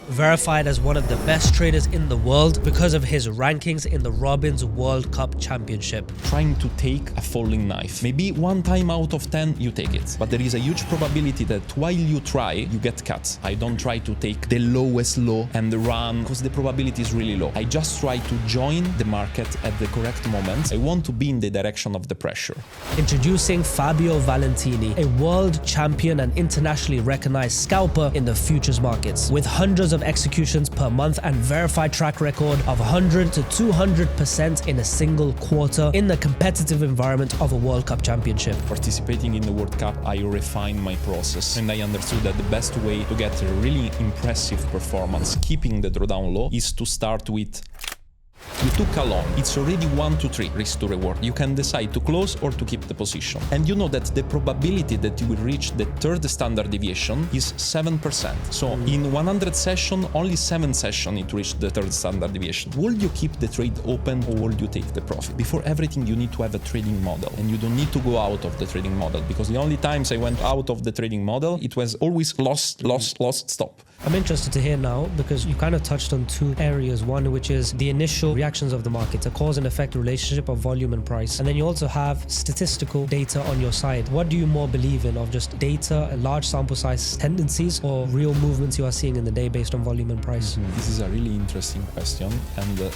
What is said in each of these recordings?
verified as one of the best traders in the world because of his rankings in the Robbins World Cup Championship. Trying to take a falling knife. Maybe one time out of 10 you take it, but there is a huge probability that while you try, you get cut. I don't try to take the lowest low and run because the probability is really low. I just try to join the market at the correct moment. I want to be in the direction of the pressure. Introducing Fabio Valentini, a world champion and internationally recognized scalper in the futures markets, with hundreds of executions per month and verified track record of 100 to 200% in a single quarter in the competitive environment of a World Cup Championship. Participating in the World Cup, I refined my process and I understood that the best way to get a really impressive performance, keeping the drawdown low, is to start with you took a long, it's already 1 to 3 risk to reward. You can decide to close or to keep the position. And you know that the probability that you will reach the third standard deviation is 7%. So in 100 sessions, only 7 sessions it reached the third standard deviation. Will you keep the trade open or will you take the profit? Before everything, you need to have a trading model and you don't need to go out of the trading model, because the only times I went out of the trading model, it was always lost, stop. I'm interested to hear now, because you kind of touched on two areas. One, which is the initial reactions of the market, a cause and effect relationship of volume and price. And then you also have statistical data on your side. What do you more believe in, of just data, a large sample size tendencies, or real movements you are seeing in the day based on volume and price? This is a really interesting question. And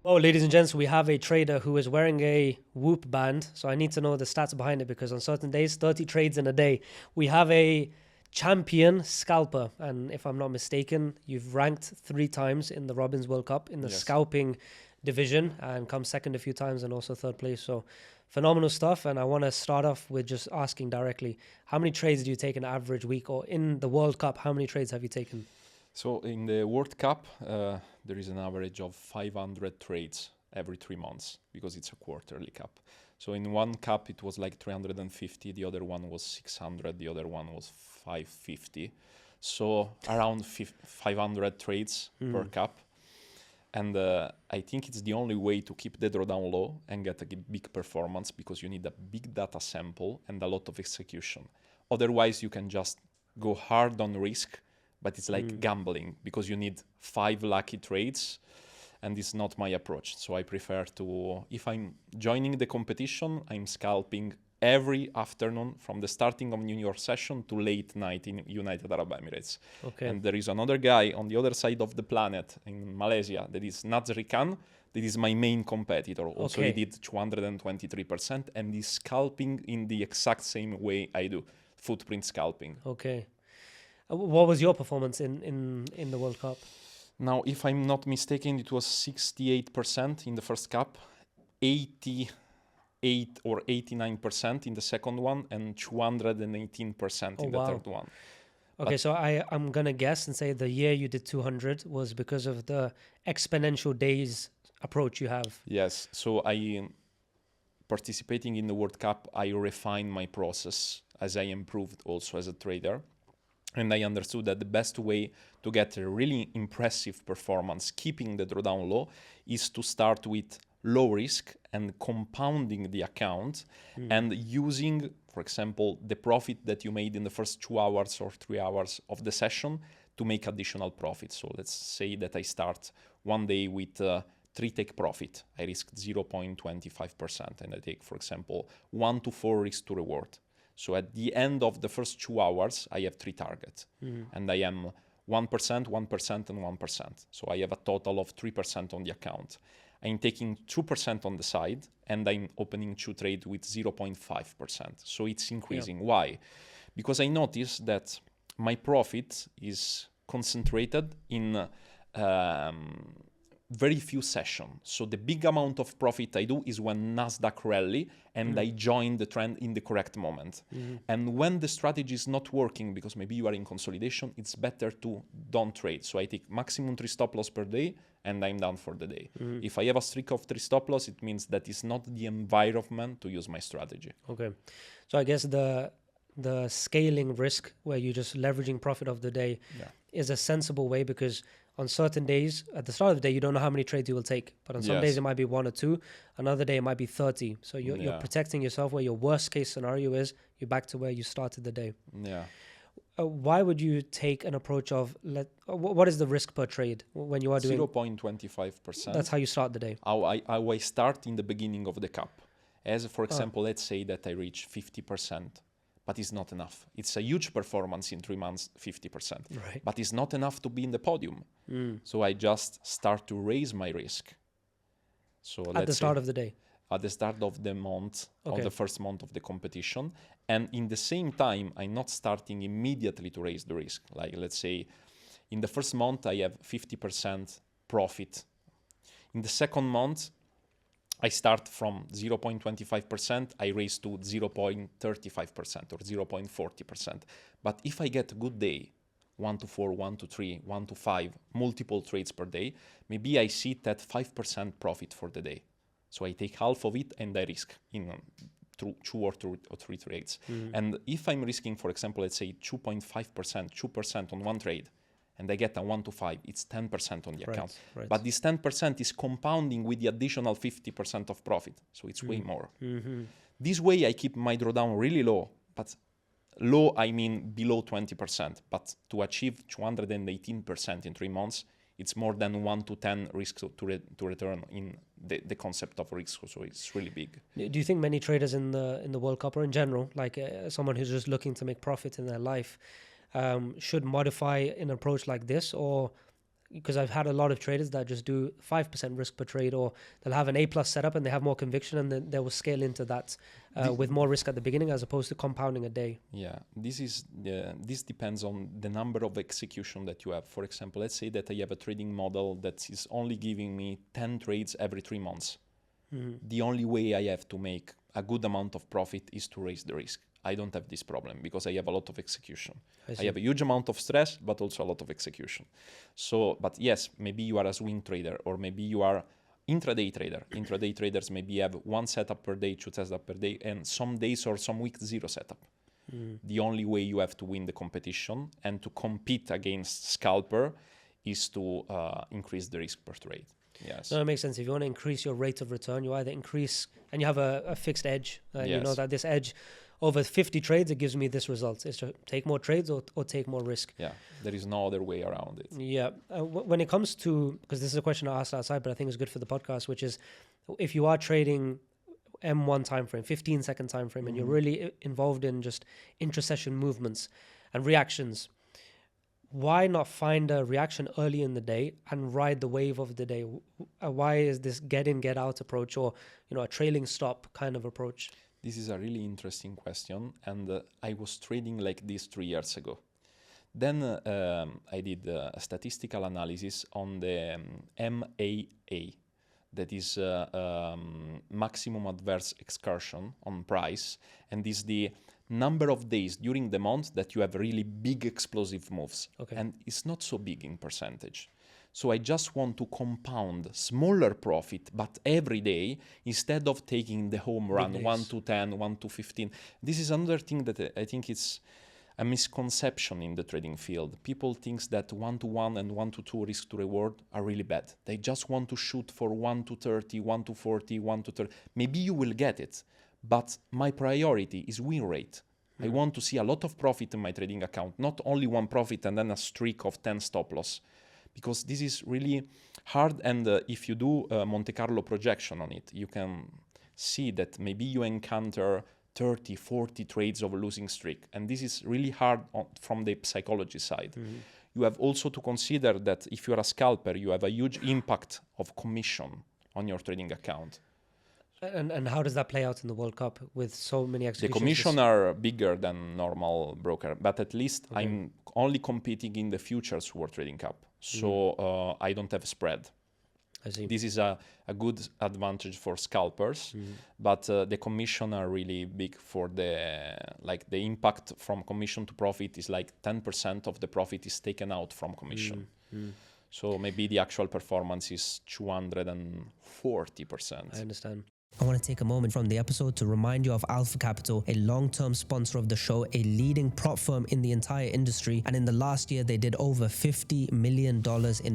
well, ladies and gents, we have a trader who is wearing a Whoop band. So I need to know the stats behind it, because on certain days, 30 trades in a day. We have a champion scalper, and if I'm not mistaken, you've ranked 3 times in the Robbins World Cup in the scalping division, and come second a few times and also third place. So phenomenal stuff. And I want to start off with just asking directly, how many trades do you take an average week, or in the World Cup, how many trades have you taken? So in the World Cup, there is an average of 500 trades every 3 months, because it's a quarterly cup. So in one cup, it was like 350, the other one was 600, the other one was 550. So around 500 trades per cup. And I think it's the only way to keep the drawdown low and get a big performance, because you need a big data sample and a lot of execution. Otherwise, you can just go hard on risk, but it's like gambling, because you need 5 lucky trades. And it's not my approach. So I prefer to, if I'm joining the competition, I'm scalping every afternoon from the starting of New York session to late night in United Arab Emirates. Okay. And there is another guy on the other side of the planet in Malaysia, that is Nazri Khan, that is my main competitor. Also, he did 223% and he's scalping in the exact same way I do, footprint scalping. Okay. What was your performance in the World Cup? Now, if I'm not mistaken, it was 68% in the first cup, 88 or 89% in the second one, and 218% in the third one. Okay, but so I'm going to guess and say the year you did 200 was because of the exponential days approach you have. Yes, so participating in the World Cup, I refined my process as I improved also as a trader. And I understood that the best way to get a really impressive performance, keeping the drawdown low, is to start with low risk and compounding the account and using, for example, the profit that you made in the first 2 hours or 3 hours of the session to make additional profit. So let's say that I start one day with 3 take profit. I risk 0.25% and I take, for example, 1 to 4 risk to reward. So at the end of the first 2 hours, I have 3 targets. And I am 1%, 1%, and 1%. So I have a total of 3% on the account. I'm taking 2% on the side, and I'm opening 2 trades with 0.5%. So it's increasing. Why? Because I noticed that my profit is concentrated in very few sessions. So the big amount of profit I do is when Nasdaq rally and I join the trend in the correct moment. And when the strategy is not working, because maybe you are in consolidation, it's better to don't trade. So I take maximum 3 stop loss per day and I'm done for the day. If I have a streak of 3 stop loss, it means that it's not the environment to use my strategy. Okay. So I guess the scaling risk, where you're just leveraging profit of the day, is a sensible way, because on certain days, at the start of the day, you don't know how many trades you will take. But on some days, it might be 1 or 2. Another day, it might be 30. So you're protecting yourself, where your worst case scenario is you're back to where you started the day. Yeah. why would you take an approach of what is the risk per trade when you are doing 0.25%? That's how you start the day. How I start in the beginning of the cup. As for example, let's say that I reach 50%, but it's not enough. It's a huge performance in 3 months, 50%, Right. but it's not enough to be in the podium. So I just start to raise my risk. So At the start of the day. At the start of the month, Okay. of the first month of the competition. And in the same time, I'm not starting immediately to raise the risk. Like, let's say, in the first month, I have 50% profit. In the second month, I start from 0.25%, I raise to 0.35% or 0.40%. But if I get a good day, 1 to 4, 1 to 3, 1 to 5, multiple trades per day, maybe I sit at 5% profit for the day. So I take half of it and I risk in through 2 or 3 trades. And if I'm risking, for example, let's say 2.5%, 2% on one trade, and I get a 1 to 5, it's 10% on the account. Right. But this 10% is compounding with the additional 50% of profit. So it's way more. This way I keep my drawdown really low, but low, I mean below 20%. But to achieve 218% in 3 months, it's more than 1 to 10 risk to return in the concept of risk. So it's really big. Do you think many traders in the World Cup or in general, like someone who's just looking to make profit in their life, should modify an approach like this? Or because I've had a lot of traders that just do 5% risk per trade, or they'll have an A+ setup and they have more conviction, and then they will scale into that with more risk at the beginning as opposed to compounding a day. Yeah, this depends on the number of execution that you have. For example, let's say that I have a trading model that is only giving me 10 trades every 3 months. The only way I have to make a good amount of profit is to raise the risk. I don't have this problem because I have a lot of execution. I have a huge amount of stress, but also a lot of execution. So, but yes, maybe you are a swing trader, or maybe you are intraday trader. Intraday traders maybe have 1 setup per day, 2 setup per day, and some days or some weeks 0 setup. The only way you have to win the competition and to compete against Scalper is to increase the risk per trade. Yes. No, it makes sense. If you want to increase your rate of return, you either increase, and you have a fixed edge, and you know that this edge over 50 trades, it gives me this result. It's to take more trades or take more risk. Yeah, there is no other way around it. Yeah. When it comes to, because this is a question I asked outside, but I think it's good for the podcast, which is if you are trading M1 time frame, 15-second time frame, and you're really involved in just intra-session movements and reactions, why not find a reaction early in the day and ride the wave of the day? Why is this get in, get out approach, or a trailing stop kind of approach? This is a really interesting question, and I was trading like this 3 years ago. Then I did a statistical analysis on the MAA, that is maximum adverse excursion on price, and is the number of days during the month that you have really big explosive moves. Okay. And it's not so big in percentage. So I just want to compound smaller profit, but every day, instead of taking the home run, 1 to 10, 1 to 15. This is another thing that I think it's a misconception in the trading field. People think that 1 to 1 and 1 to 2 risk to reward are really bad. They just want to shoot for 1 to 30, 1 to 40, 1 to 30. Maybe you will get it, but my priority is win rate. I want to see a lot of profit in my trading account, not only 1 profit and then a streak of 10 stop loss. Because this is really hard, and if you do a Monte Carlo projection on it, you can see that maybe you encounter 30, 40 trades of a losing streak, and this is really hard from the psychology side. You have also to consider that if you're a scalper, you have a huge impact of commission on your trading account. And how does that play out in the World Cup with so many executions? The commission are bigger than normal broker, but at least I'm only competing in the futures World Trading Cup. So I don't have a spread. I see. This is a good advantage for scalpers, but the commission are really big for the impact from commission to profit is like 10% of the profit is taken out from commission. So maybe the actual performance is 240%. I understand. I want to take a moment from the episode to remind you of Alpha Capital, a long-term sponsor of the show, a leading prop firm in the entire industry, and in the last year they did over $50 million in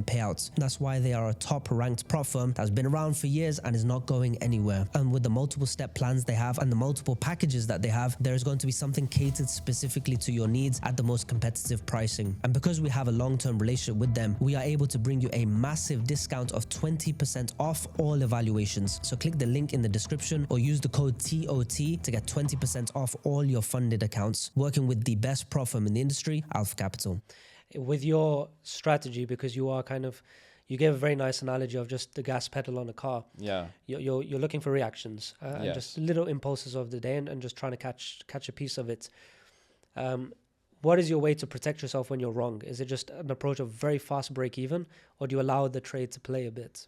payouts. That's why they are a top-ranked prop firm that's been around for years and is not going anywhere. And with the multiple step plans they have and the multiple packages that they have, there is going to be something catered specifically to your needs at the most competitive pricing. And because we have a long-term relationship with them, we are able to bring you a massive discount of 20% off all evaluations. So click the link in the description or use the code TOT to get 20% off all your funded accounts. Working with the best prop firm in the industry, Alpha Capital. With your strategy, because you are you gave a very nice analogy of just the gas pedal on a car. Yeah. You're looking for reactions and just little impulses of the day and just trying to catch a piece of it. What is your way to protect yourself when you're wrong? Is it just an approach of very fast break even, or do you allow the trade to play a bit?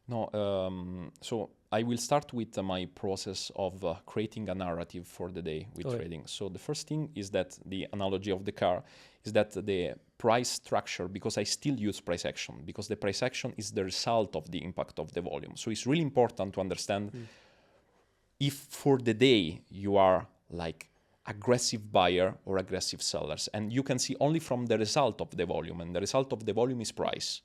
No, so I will start with my process of creating a narrative for the day with trading. So the first thing is that the analogy of the car is that the price structure, because I still use price action, because the price action is the result of the impact of the volume. So it's really important to understand if for the day you are like aggressive buyer or aggressive sellers. And you can see only from the result of the volume, and the result of the volume is price.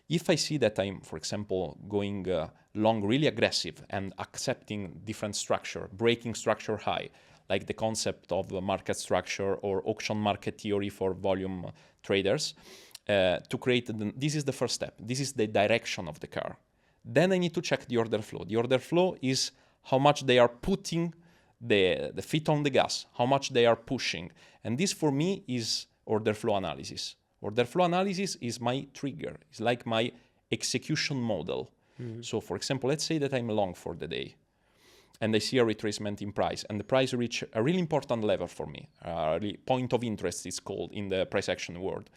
If I see that I'm, for example, going long really aggressive and accepting different structure, breaking structure high, like the concept of market structure or auction market theory for volume traders, to create, this is the first step. This is the direction of the car. Then I need to check the order flow. The order flow is how much they are putting the feet on the gas, how much they are pushing. And this for me is order flow analysis. Order flow analysis is my trigger. It's like my execution model. So for example, let's say that I'm long for the day and I see a retracement in price and the price reach a really important level for me. Point of interest is called in the price action world.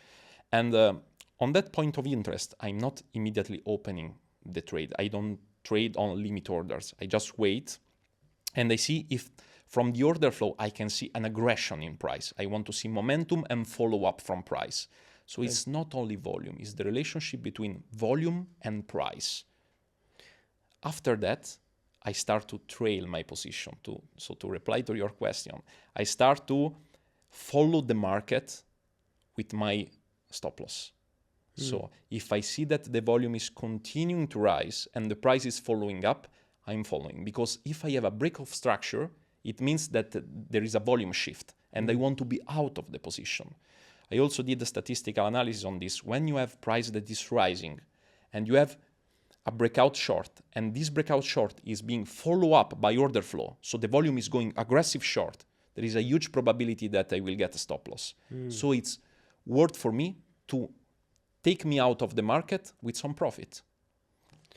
And on that point of interest, I'm not immediately opening the trade. I don't trade on limit orders. I just wait and I see if from the order flow, I can see an aggression in price. I want to see momentum and follow up from price. So it's not only volume, it's the relationship between volume and price. After that, I start to trail my position. So to reply to your question, I start to follow the market with my stop loss. So if I see that the volume is continuing to rise and the price is following up, I'm following. Because if I have a break of structure, it means that there is a volume shift and I want to be out of the position. I also did a statistical analysis on this. When you have price that is rising and you have a breakout short and this breakout short is being followed up by order flow, so the volume is going aggressive short, there is a huge probability that I will get a stop loss. So it's worth for me to take me out of the market with some profit.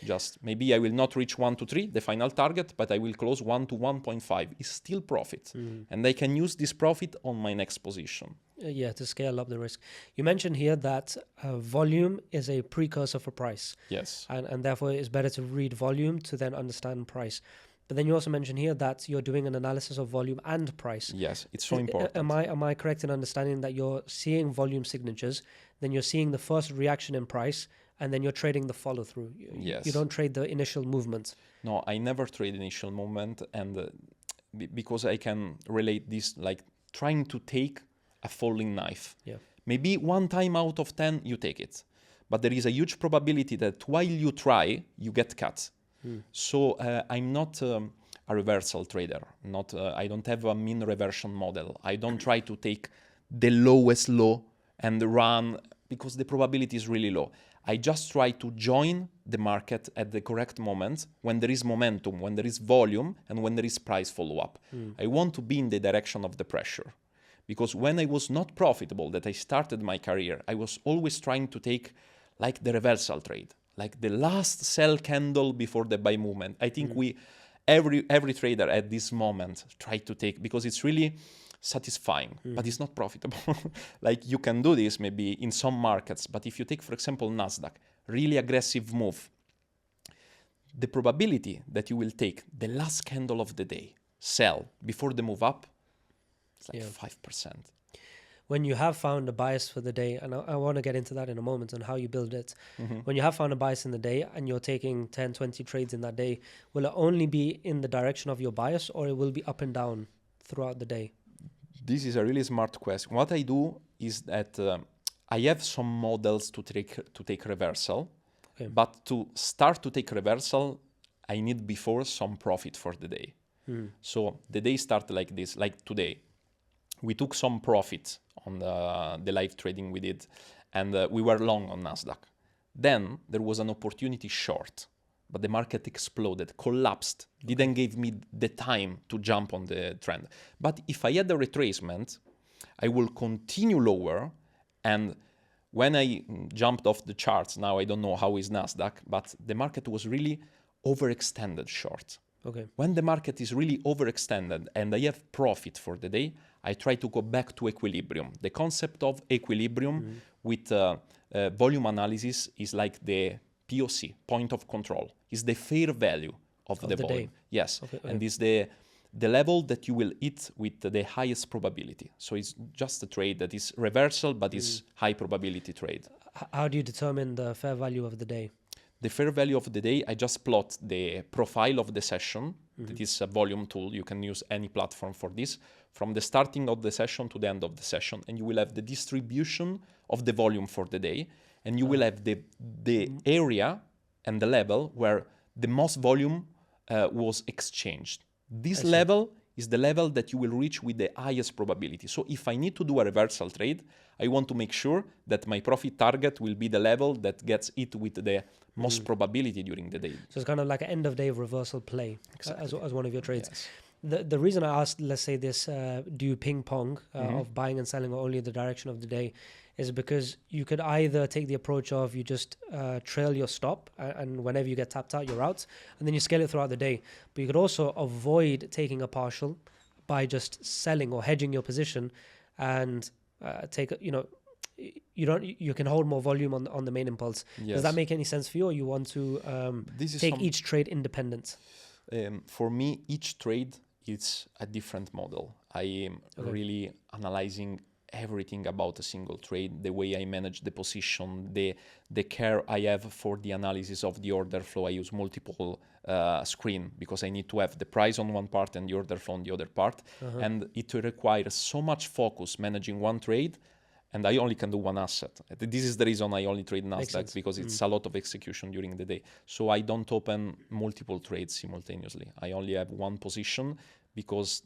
Just maybe I will not reach 1 to 3, the final target, but I will close 1 to 1.5. It's still profit. And I can use this profit on my next position. To scale up the risk. You mentioned here that volume is a precursor for price. Yes. And therefore it's better to read volume to then understand price. But then you also mentioned here that you're doing an analysis of volume and price. Yes, it's so important. Am I correct in understanding that you're seeing volume signatures, then you're seeing the first reaction in price, and then you're trading the follow through? Yes. You don't trade the initial movement. No, I never trade initial movement, and because I can relate this like trying to take a falling knife. Yeah. Maybe 1 time out of 10 you take it, but there is a huge probability that while you try, you get cut. So I'm not a reversal trader. I don't have a mean reversion model. I don't try to take the lowest low and run because the probability is really low. I just try to join the market at the correct moment when there is momentum, when there is volume, and when there is price follow-up. I want to be in the direction of the pressure. Because when I was not profitable, that I started my career, I was always trying to take like the reversal trade, like the last sell candle before the buy movement. I think every trader at this moment tried to take, because it's really satisfying, but it's not profitable. Like you can do this maybe in some markets, but if you take, for example, Nasdaq, really aggressive move, the probability that you will take the last candle of the day, sell before the move up, it's like 5%. when you have found a bias for the day, and I want to get into that in a moment and how you build it. Mm-hmm. When you have found a bias in the day and you're taking 10, 20 trades in that day, will it only be in the direction of your bias, or it will be up and down throughout the day? This is a really smart question. What I do is that I have some models to take reversal, Okay. but to start to take reversal, I need before some profit for the day. So the day started like this, like today. We took some profit on the live trading we did, and we were long on Nasdaq. Then there was an opportunity short, but the market exploded, collapsed, didn't give me the time to jump on the trend. But if I had a retracement, I will continue lower, and when I jumped off the charts, now I don't know how is Nasdaq, but the market was really overextended short. Okay. When the market is really overextended and I have profit for the day, I try to go back to equilibrium. The concept of equilibrium with volume analysis is like the POC, point of control, is the fair value of the volume. day. Yes, Okay. and is the level that you will hit with the highest probability. So it's just a trade that is reversal, but is high probability trade. How do you determine the fair value of the day? The fair value of the day, I just plot the profile of the session. That is a volume tool. You can use any platform for this. From the starting of the session to the end of the session. And you will have the distribution of the volume for the day. And you will have the area and the level where the most volume was exchanged. This level is the level that you will reach with the highest probability. So if I need to do a reversal trade, I want to make sure that my profit target will be the level that gets hit with the most probability during the day. So it's kind of like an end of day reversal play as one of your trades. Yes. The reason I asked, let's say this, do you ping pong of buying and selling only the direction of the day, is because you could either take the approach of you just trail your stop and whenever you get tapped out, you're out, and then you scale it throughout the day. But you could also avoid taking a partial by just selling or hedging your position and you can hold more volume on the main impulse. Yes. Does that make any sense for you, or you want to take each trade independent? For me, each trade is a different model. I am really analyzing everything about a single trade, the way I manage the position, the care I have for the analysis of the order flow. I use multiple screen because I need to have the price on one part and the order flow on the other part. And it requires so much focus managing one trade, and I only can do one asset. This is the reason I only trade Nasdaq, because it's a lot of execution during the day. So I don't open multiple trades simultaneously. I only have one position because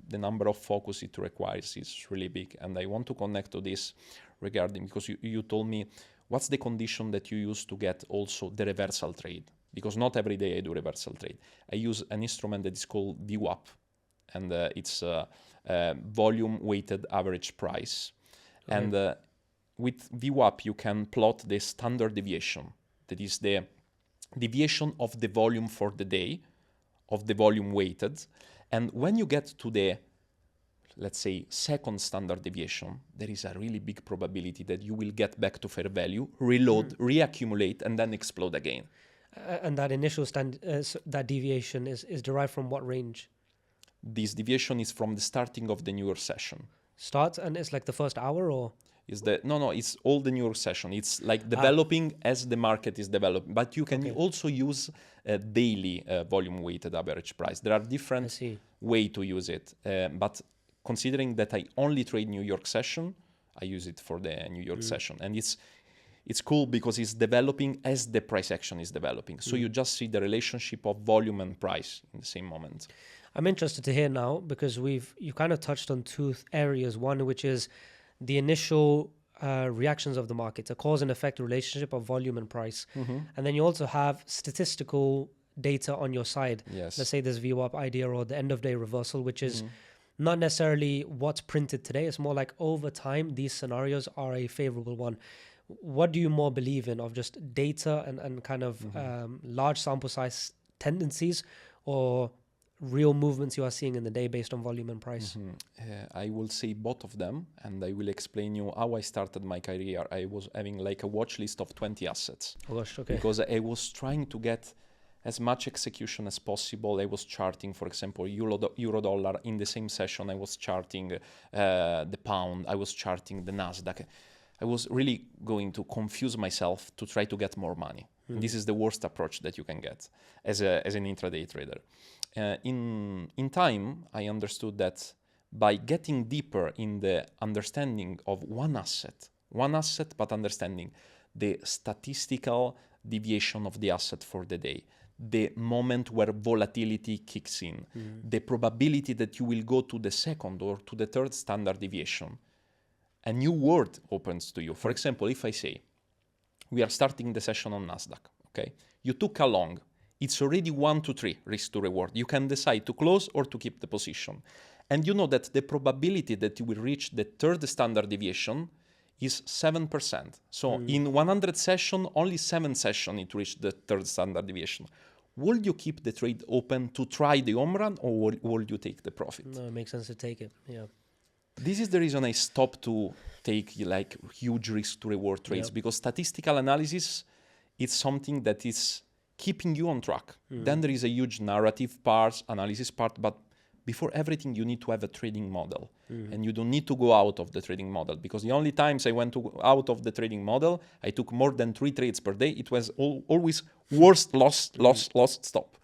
the number of focus it requires is really big. And I want to connect to this regarding, because you told me, what's the condition that you use to get also the reversal trade? Because not every day I do reversal trade. I use an instrument that is called VWAP, and it's volume weighted average price. Okay. And with VWAP, you can plot the standard deviation. That is the deviation of the volume for the day, of the volume weighted. And when you get to the, let's say, second standard deviation, there is a really big probability that you will get back to fair value, reload, reaccumulate, and then explode again. And that initial that deviation is derived from what range? This deviation is from the starting of the New York session. Starts, and it's like the first hour, or? It's all the New York session. It's like developing as the market is developing. But you can also use daily volume weighted average price. There are different ways to use it. But considering that I only trade New York session, I use it for the New York session. And it's cool because it's developing as the price action is developing. So you just see the relationship of volume and price in the same moment. I'm interested to hear now, because you kind of touched on two areas. One, which is the initial reactions of the market, a cause and effect relationship of volume and price. And then you also have statistical data on your side. Yes. Let's say this VWAP idea or the end of day reversal, which is not necessarily what's printed today. It's more like over time, these scenarios are a favorable one. What do you more believe in, of just data and kind of large sample size tendencies, or real movements you are seeing in the day based on volume and price? I will say both of them, and I will explain you how I started my career. I was having like a watch list of 20 assets. Oh gosh, okay. Because I was trying to get as much execution as possible. I was charting, for example, euro dollar. In the same session, I was charting the pound. I was charting the Nasdaq. I was really going to confuse myself to try to get more money. And this is the worst approach that you can get as an intraday trader. In time, I understood that by getting deeper in the understanding of one asset, but understanding the statistical deviation of the asset for the day, the moment where volatility kicks in, the probability that you will go to the second or to the third standard deviation, a new world opens to you. For example, if I say, we are starting the session on Nasdaq, okay? You took a long, it's already 1 to 3 risk to reward. You can decide to close or to keep the position. And you know that the probability that you will reach the third standard deviation is 7%. So in 100 sessions, only 7 sessions it reach the third standard deviation. Would you keep the trade open to try the home run, or would you take the profit? No, it makes sense to take it. Yeah. This is the reason I stopped to take like huge risk to reward trades, because statistical analysis is something that is keeping you on track. Then there is a huge narrative part, analysis part, but before everything, you need to have a trading model. And you don't need to go out of the trading model, because the only times I went out of the trading model, I took more than 3 trades per day. It was always worst, lost, stop.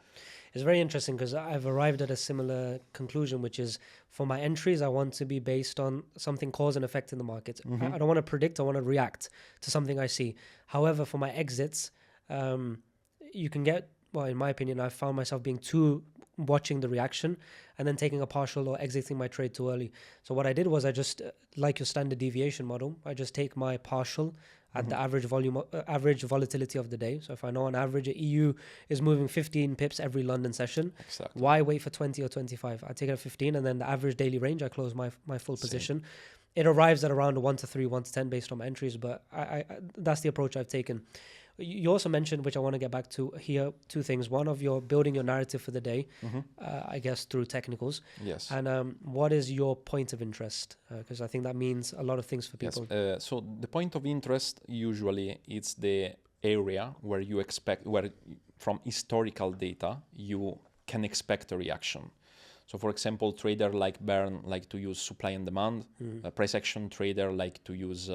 It's very interesting because I've arrived at a similar conclusion, which is for my entries, I want to be based on something cause and effect in the market. I don't want to predict, I want to react to something I see. However, for my exits, you can get, well, in my opinion, I found myself being too watching the reaction and then taking a partial or exiting my trade too early. So what I did was I just, like your standard deviation model, I just take my partial at the average volatility of the day. So if I know on average a EU is moving 15 pips every London session, why wait for 20 or 25? I take it at 15, and then the average daily range, I close my full position. It arrives at around 1 to 3, 1 to 10 based on my entries, but I that's the approach I've taken. You also mentioned, which I want to get back to here, 2 things. One of your building your narrative for the day, I guess through technicals. Yes. And what is your point of interest? Because I think that means a lot of things for people. Yes. So the point of interest usually it's the area where you expect, where from historical data you can expect a reaction. So for example, trader like Bern like to use supply and demand. A price action trader like to use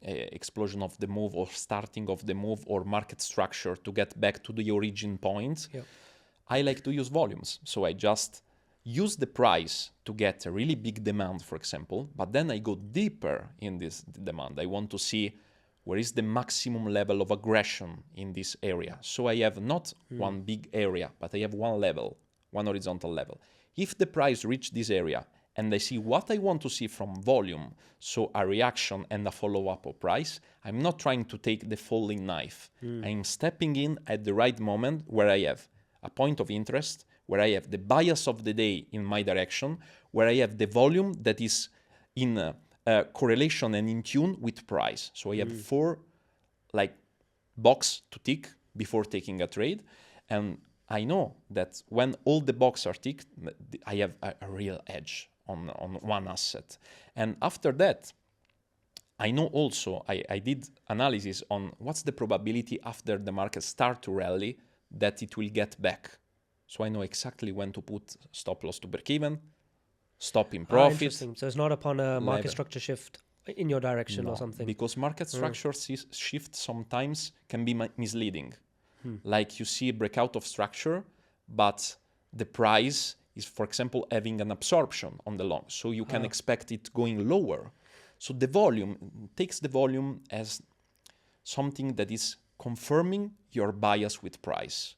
explosion of the move or starting of the move or market structure to get back to the origin point. I like to use volumes. So I just use the price to get a really big demand, for example, but then I go deeper in this demand. I want to see where is the maximum level of aggression in this area. So I have not one big area, but I have one level, one horizontal level. If the price reach this area and I see what I want to see from volume, so a reaction and a follow-up of price, I'm not trying to take the falling knife. I'm stepping in at the right moment where I have a point of interest, where I have the bias of the day in my direction, where I have the volume that is in correlation and in tune with price. So I have 4 like box to tick before taking a trade. And I know that when all the boxes are ticked, I have a real edge on one asset. And after that, I know also, I did analysis on what's the probability after the market start to rally that it will get back. So I know exactly when to put stop loss to breakeven, stop in profit. Interesting. So it's not upon a market structure shift in your direction or something. Because market structure shift sometimes can be misleading. Like you see a breakout of structure, but the price is, for example, having an absorption on the long. So you can expect it going lower. So the volume takes the volume as something that is confirming your bias with price.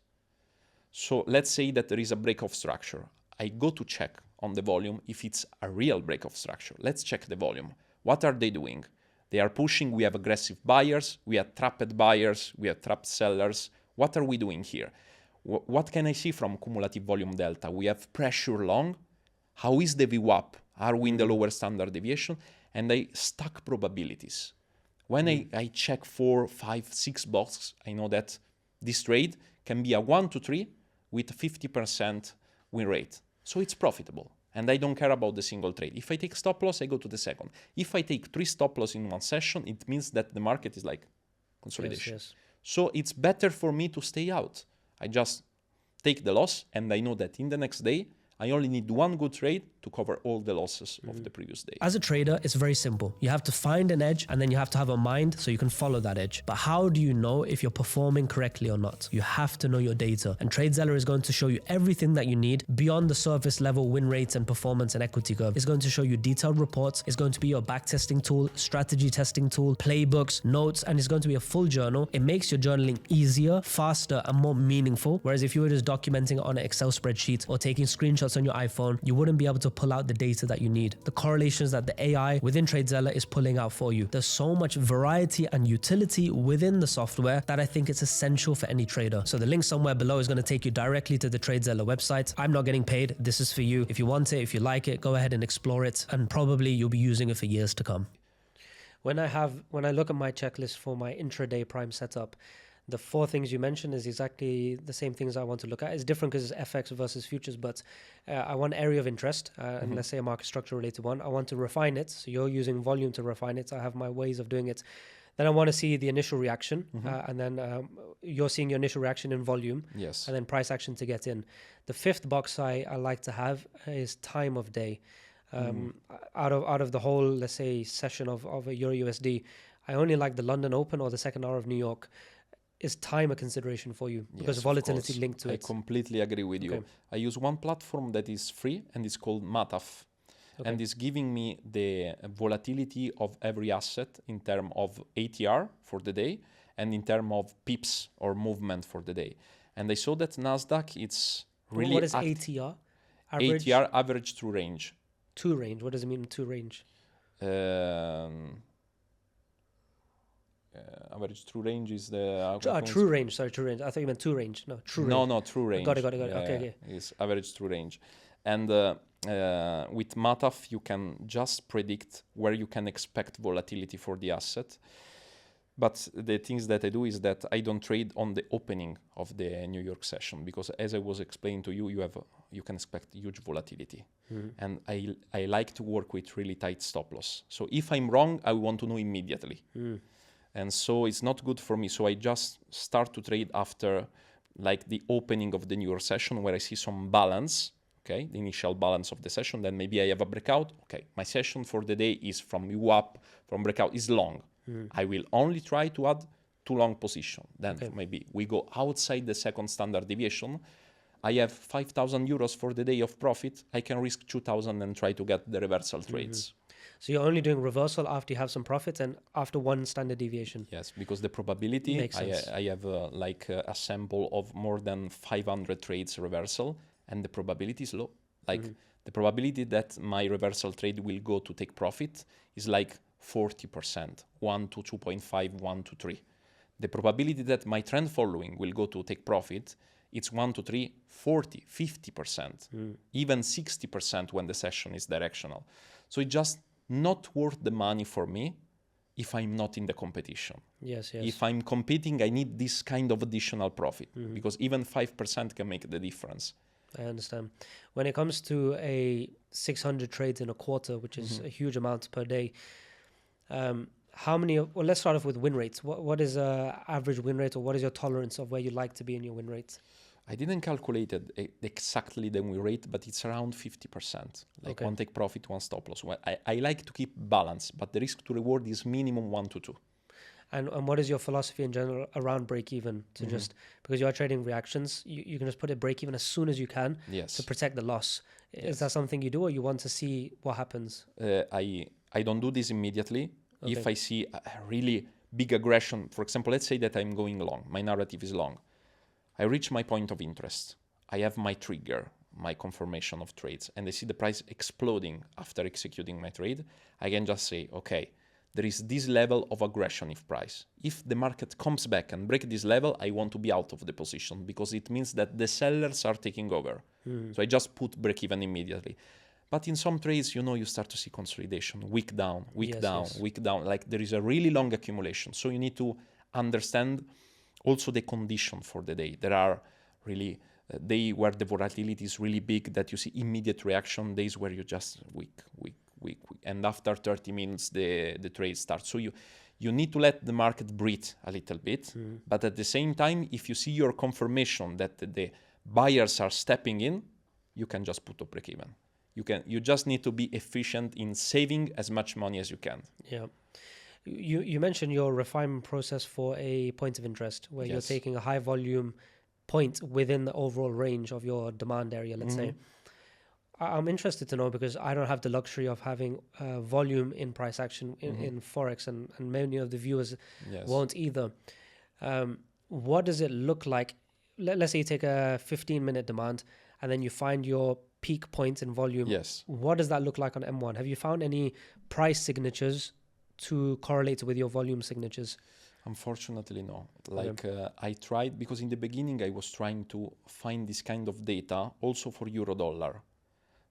So let's say that there is a break of structure. I go to check on the volume if it's a real break of structure. Let's check the volume. What are they doing? They are pushing. We have aggressive buyers. We have trapped buyers. We have trapped sellers. What are we doing here? What can I see from cumulative volume delta? We have pressure long. How is the VWAP? Are we in the lower standard deviation? And I stack probabilities. When I check 4, 5, 6 boxes, I know that this trade can be a 1 to 3 with a 50% win rate. So it's profitable. And I don't care about the single trade. If I take stop loss, I go to the second. If I take 3 stop loss in one session, it means that the market is like consolidation. Yes. So it's better for me to stay out. I just take the loss, and I know that in the next day, I only need one good trade to cover all the losses of the previous day. As a trader, it's very simple. You have to find an edge and then you have to have a mind so you can follow that edge. But how do you know if you're performing correctly or not? You have to know your data. And TradeZeller is going to show you everything that you need beyond the surface level win rates and performance and equity curve. It's going to show you detailed reports. It's going to be your back testing tool, strategy testing tool, playbooks, notes, and it's going to be a full journal. It makes your journaling easier, faster, and more meaningful. Whereas if you were just documenting it on an Excel spreadsheet or taking screenshots on your iPhone, you wouldn't be able to pull out the data that you need, the correlations that the AI within TradeZeller is pulling out for you. There's so much variety and utility within the software that I think it's essential for any trader. So the link somewhere below is going to take you directly to the TradeZeller website. I'm not getting paid. This is for you. If you want it, if you like it, go ahead and explore it, and probably you'll be using it for years to come. When I look at my checklist for my intraday prime setup, the 4 things you mentioned is exactly the same things I want to look at. It's different because it's FX versus futures, but I want area of interest, and let's say a market structure related one. I want to refine it. So you're using volume to refine it. I have my ways of doing it. Then I want to see the initial reaction, and then you're seeing your initial reaction in volume, Yes. and then price action to get in. The 5th box I like to have is time of day. Out of the whole, let's say, session of a Euro USD, I only like the London Open or the second hour of New York. Is time a consideration for you? Because Yes, volatility of course. linked to I it. completely agree with you. Okay. I use one platform that is free, and it's called Mataf. And it's giving me the volatility of every asset in terms of ATR for the day and in terms of pips or movement for the day. And I saw that Nasdaq, it's really What is ATR? Average? ATR, average true range. Two range. What does it mean, two range? Average true range is the True range. Sorry, true range. I thought you meant two range. No, true range. No, true range. Got it. Okay, Yeah, okay. It's average true range. And with Mataf, you can just predict where you can expect volatility for the asset. But the things that I do is that I don't trade on the opening of the New York session, because as I was explaining to you, you can expect huge volatility. And I like to work with really tight stop loss. So if I'm wrong, I want to know immediately. And so it's not good for me. So I just start to trade after like the opening of the New York session, where I see some balance, okay, the initial balance of the session. Then maybe I have a breakout. Okay, my session for the day is from UAP, from breakout is long. I will only try to add 2 long position. Then maybe we go outside the second standard deviation. I have 5,000 euros for the day of profit. I can risk 2,000 and try to get the reversal trades. So you're only doing reversal after you have some profits and after 1 standard deviation. Yes, because the probability, Makes sense. I have a sample of more than 500 trades reversal, and the probability is low. Like the probability that my reversal trade will go to take profit is like 40%, 1 to 2.5, 1 to 3. The probability that my trend following will go to take profit, it's 1 to 3, 40, 50%, even 60% when the session is directional. So it's just not worth the money for me if I'm not in the competition. Yes. If I'm competing, I need this kind of additional profit, because even 5% can make the difference. I understand. When it comes to a 600 trades in a quarter, which is a huge amount per day, how many? Well, let's start off with win rates. What is average win rate, or what is your tolerance of where you like to be in your win rates? I didn't calculate it exactly the win rate, but it's around 50%. Like one take profit, 1 stop loss. Well, I like to keep balance, but the risk to reward is minimum 1 to 2. And what is your philosophy in general around break even? To just, because you are trading reactions, you can just put a break even as soon as you can to protect the loss. Is that something you do, or you want to see what happens? I don't do this immediately. If I see a really big aggression, for example, let's say that I'm going long, my narrative is long. I reach my point of interest. I have my trigger, my confirmation of trades, and I see the price exploding after executing my trade. I can just say, okay, there is this level of aggression if price. If the market comes back and break this level, I want to be out of the position, because it means that the sellers are taking over. So I just put break even immediately. But in some trades, you start to see consolidation, week down, week down. Like there is a really long accumulation. So you need to understand also the condition for the day. There are really days where the volatility is really big, that you see immediate reaction, days where you just weak. And after 30 minutes, the trade starts. So you You need to let the market breathe a little bit, but at the same time, if you see your confirmation that the buyers are stepping in, you can just put a break even. You just need to be efficient in saving as much money as you can. Yeah. You mentioned your refinement process for a point of interest, where you're taking a high volume point within the overall range of your demand area, let's say. I'm interested to know, because I don't have the luxury of having volume in price action in Forex, and many of the viewers won't either. What does it look like? Let's say you take a 15-minute demand and then you find your peak point in volume. Yes. What does that look like on M1? Have you found any price signatures to correlate with your volume signatures? Unfortunately, no. I tried, because in the beginning I was trying to find this kind of data also for euro dollar.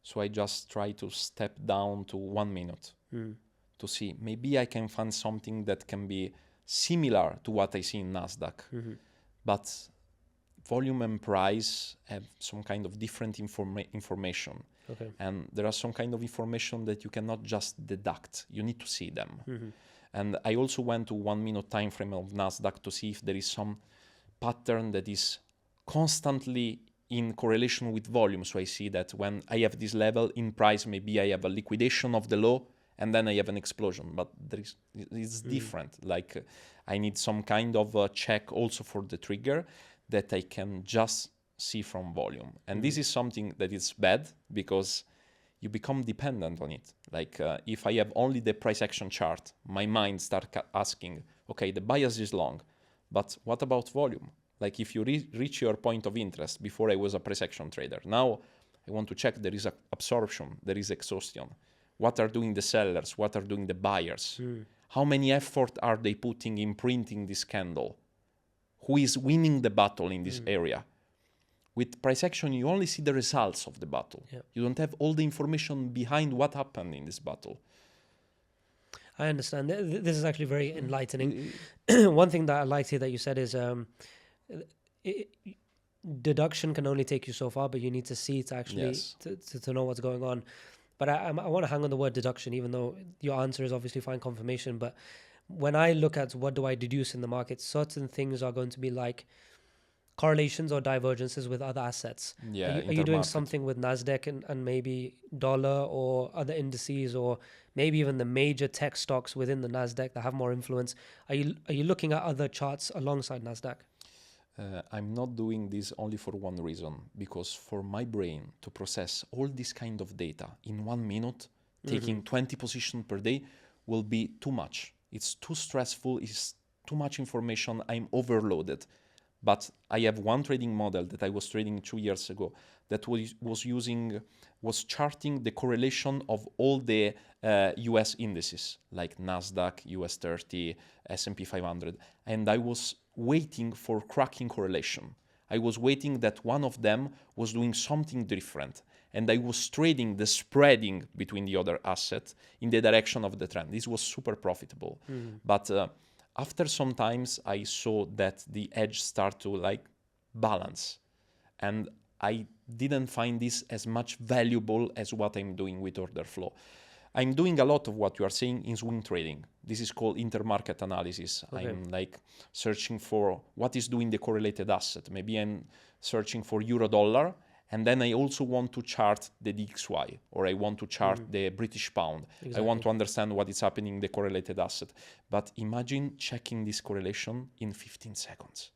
So I just try to step down to 1 minute to see maybe I can find something that can be similar to what I see in Nasdaq. But volume and price have some kind of different information. Okay. And there are some kind of information that you cannot just deduct. You need to see them. And I also went to 1 minute time frame of Nasdaq to see if there is some pattern that is constantly in correlation with volume. So I see that when I have this level in price, maybe I have a liquidation of the low and then I have an explosion. But it's different. I need some kind of check also for the trigger that I can just see from volume. And this is something that is bad, because you become dependent on it. If I have only the price action chart, my mind starts asking, okay, the bias is long, but what about volume? If you reach your point of interest, before I was a price action trader, now I want to check there is absorption, there is exhaustion. What are doing the sellers? What are doing the buyers? How many effort are they putting in printing this candle? Who is winning the battle in this area? With price action, you only see the results of the battle. Yeah. You don't have all the information behind what happened in this battle. I understand. This is actually very enlightening. One thing that I liked here that you said is deduction can only take you so far, but you need to see to actually to know what's going on. But I want to hang on the word deduction, even though your answer is obviously find confirmation. But when I look at what do I deduce in the market, certain things are going to be like correlations or divergences with other assets. Are you doing something with Nasdaq and maybe dollar or other indices, or maybe even the major tech stocks within the Nasdaq that have more influence? Are you looking at other charts alongside Nasdaq? I'm not doing this only for one reason, because for my brain to process all this kind of data in 1 minute, taking 20 positions per day, will be too much. It's too stressful, it's too much information, I'm overloaded. But I have one trading model that I was trading 2 years ago that was charting the correlation of all the US indices, like Nasdaq, US 30, S&P 500. And I was waiting for cracking correlation. I was waiting that one of them was doing something different. And I was trading the spreading between the other assets in the direction of the trend. This was super profitable. But after some times, I saw that the edge start to balance. And I didn't find this as much valuable as what I'm doing with order flow. I'm doing a lot of what you are saying in swing trading. This is called intermarket analysis. Okay. I'm searching for what is doing the correlated asset. Maybe I'm searching for euro dollar, and then I also want to chart the DXY, or I want to chart the British pound. Exactly. I want to understand what is happening in the correlated asset. But imagine checking this correlation in 15 seconds.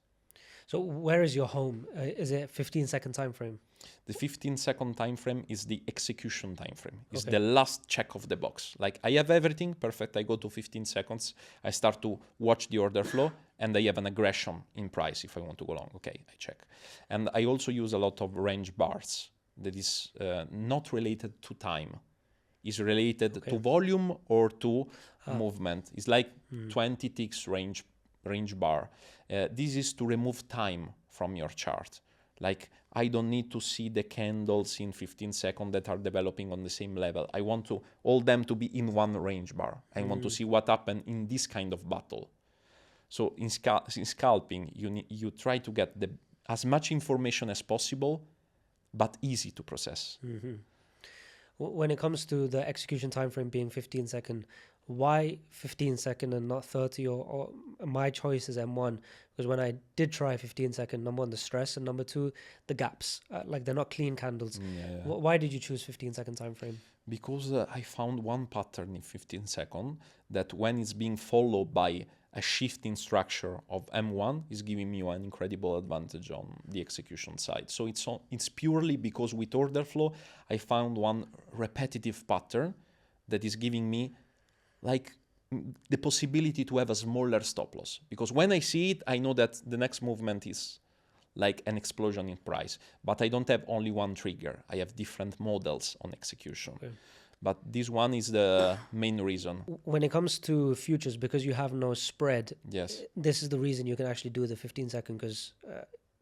So where is your home? Is it 15-second time frame? The 15-second time frame is the execution time frame. It's the last check of the box. I have everything, perfect. I go to 15 seconds. I start to watch the order flow, and I have an aggression in price if I want to go long. Okay, I check. And I also use a lot of range bars that is not related to time. Is related to volume or to movement. It's like 20 ticks range bar. This is to remove time from your chart. I don't need to see the candles in 15 seconds that are developing on the same level. I want all them to be in one range bar. I want to see what happened in this kind of battle. So in scalping, you try to get as much information as possible, but easy to process. When it comes to the execution time frame being 15 seconds, why 15 second and not 30, or my choice is M1? Because when I did try 15 second, number one, the stress, and number two, the gaps. Like they're not clean candles. Yeah. Why did you choose 15 second time frame? Because I found one pattern in 15 seconds that when it's being followed by a shift in structure of M1 is giving me an incredible advantage on the execution side. So it's purely because with order flow, I found one repetitive pattern that is giving me like the possibility to have a smaller stop loss. Because when I see it, I know that the next movement is like an explosion in price. But I don't have only one trigger. I have different models on execution. Okay. But this one is the main reason. When it comes to futures, because you have no spread, yes, this is the reason you can actually do the 15 second, because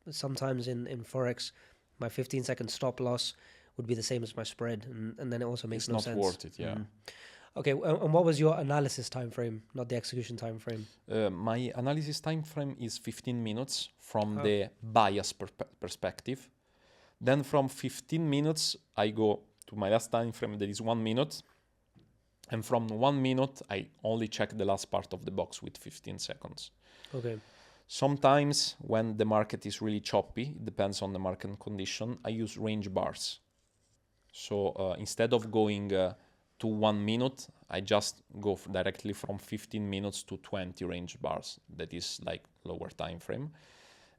sometimes in Forex, my 15 second stop loss would be the same as my spread, and then it also makes no sense. It's not worth it, yeah. Okay, and what was your analysis time frame, not the execution time frame? My analysis time frame is 15 minutes from the bias perspective. Then from 15 minutes, I go to my last time frame, that is 1 minute. And from 1 minute, I only check the last part of the box with 15 seconds. Okay. Sometimes when the market is really choppy, it depends on the market condition, I use range bars. So instead of going to 1 minute, I just go directly from 15 minutes to 20 range bars. That is like lower time frame.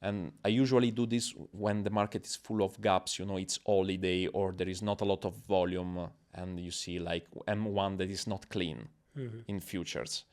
And I usually do this when the market is full of gaps, you know, it's holiday or there is not a lot of volume, and you see like M1 that is not clean in futures.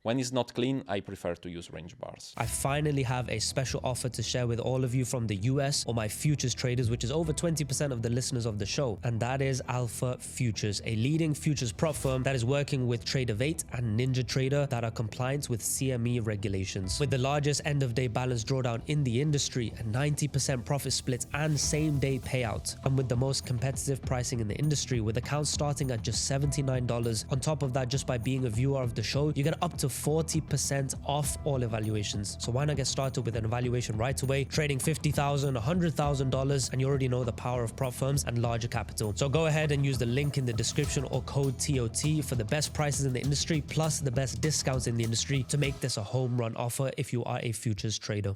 When it's not clean, I prefer to use range bars. I finally have a special offer to share with all of you from the US or my futures traders, which is over 20% of the listeners of the show. And that is Alpha Futures, a leading futures prop firm that is working with Trader8 and Ninja Trader that are compliant with CME regulations. With the largest end of day balance drawdown in the industry, a 90% profit split and same day payout. And with the most competitive pricing in the industry, with accounts starting at just $79. On top of that, just by being a viewer of the show, you get up to 40% off all evaluations. So why not get started with an evaluation right away, trading $50,000, $100,000, and you already know the power of prop firms and larger capital. So go ahead and use the link in the description or code TOT for the best prices in the industry, plus the best discounts in the industry to make this a home run offer if you are a futures trader.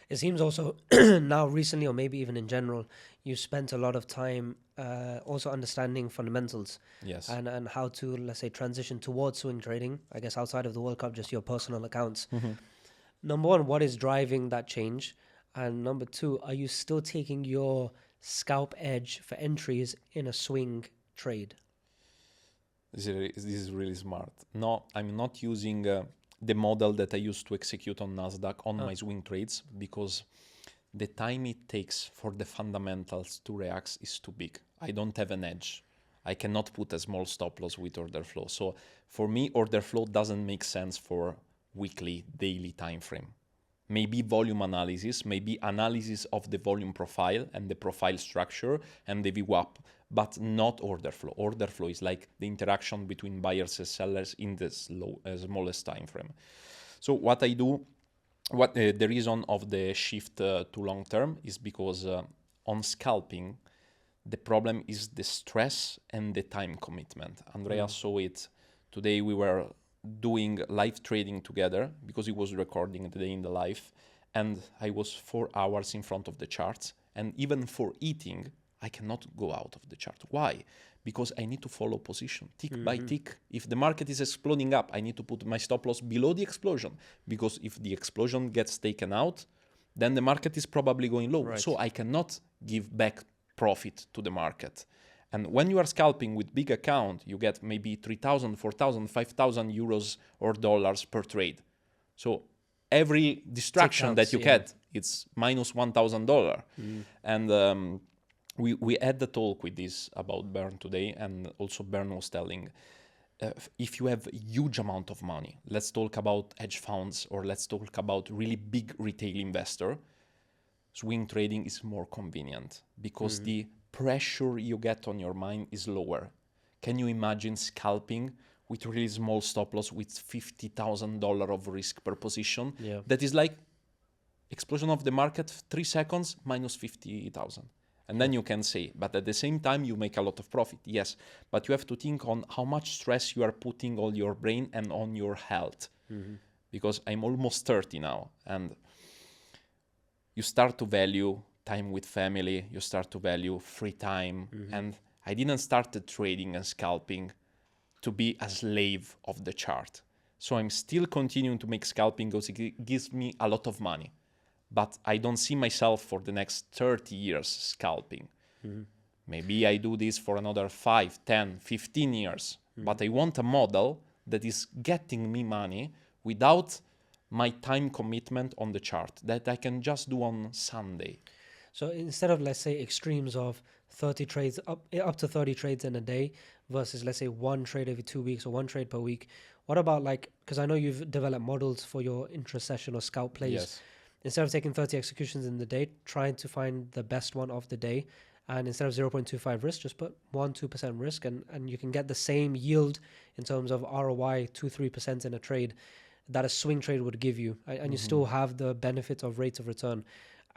It seems also now recently, or maybe even in general, you spent a lot of time also understanding fundamentals. Yes. And how to, let's say, transition towards swing trading, I guess outside of the World Cup, just your personal accounts. Number one, what is driving that change? And number two, are you still taking your scalp edge for entries in a swing trade? This is really smart. No, I'm not using the model that I used to execute on Nasdaq on my swing trades, because the time it takes for the fundamentals to react is too big. I don't have an edge. I cannot put a small stop loss with order flow. So for me, order flow doesn't make sense for weekly, daily time frame. Maybe volume analysis, maybe analysis of the volume profile and the profile structure and the VWAP, but not order flow. Order flow is like the interaction between buyers and sellers in the smallest time frame. So what I do, the reason of the shift to long term is because on scalping, the problem is the stress and the time commitment. Andrea saw it today. We were doing live trading together because he was recording the day in the life, and I was 4 hours in front of the charts, and even for eating I cannot go out of the chart. Why? Because I need to follow position tick by tick. If the market is exploding up, I need to put my stop loss below the explosion, because if the explosion gets taken out, then the market is probably going low. So I cannot give back profit to the market. And when you are scalping with big account, you get maybe 3,000, 4,000, 5,000 euros or dollars per trade. So every distraction that you get, it's minus $1,000. And we had the talk with this about Bern today, and also Bern was telling, if you have a huge amount of money, let's talk about hedge funds, or let's talk about really big retail investor, swing trading is more convenient because the pressure you get on your mind is lower. Can you imagine scalping with really small stop loss with $50,000 of risk per position? That is like explosion of the market, 3 seconds, minus 50,000. And then you can say, but at the same time, you make a lot of profit. Yes, but you have to think on how much stress you are putting on your brain and on your health. Because I'm almost 30 now, and you start to value time with family, you start to value free time. And I didn't start trading and scalping to be a slave of the chart. So I'm still continuing to make scalping because it gives me a lot of money. But I don't see myself for the next 30 years scalping. Maybe I do this for another 5, 10, 15 years. But I want a model that is getting me money without my time commitment on the chart, that I can just do on Sunday. So instead of, let's say, extremes of 30 trades, up to 30 trades in a day versus, let's say, one trade every 2 weeks or one trade per week, what about, like, because I know you've developed models for your intra-session or scalp plays. Yes. Instead of taking 30 executions in the day, trying to find the best one of the day, and instead of 0.25 risk, just put 1-2% risk, and you can get the same yield in terms of ROI, 2-3% in a trade that a swing trade would give you, and you still have the benefit of rates of return,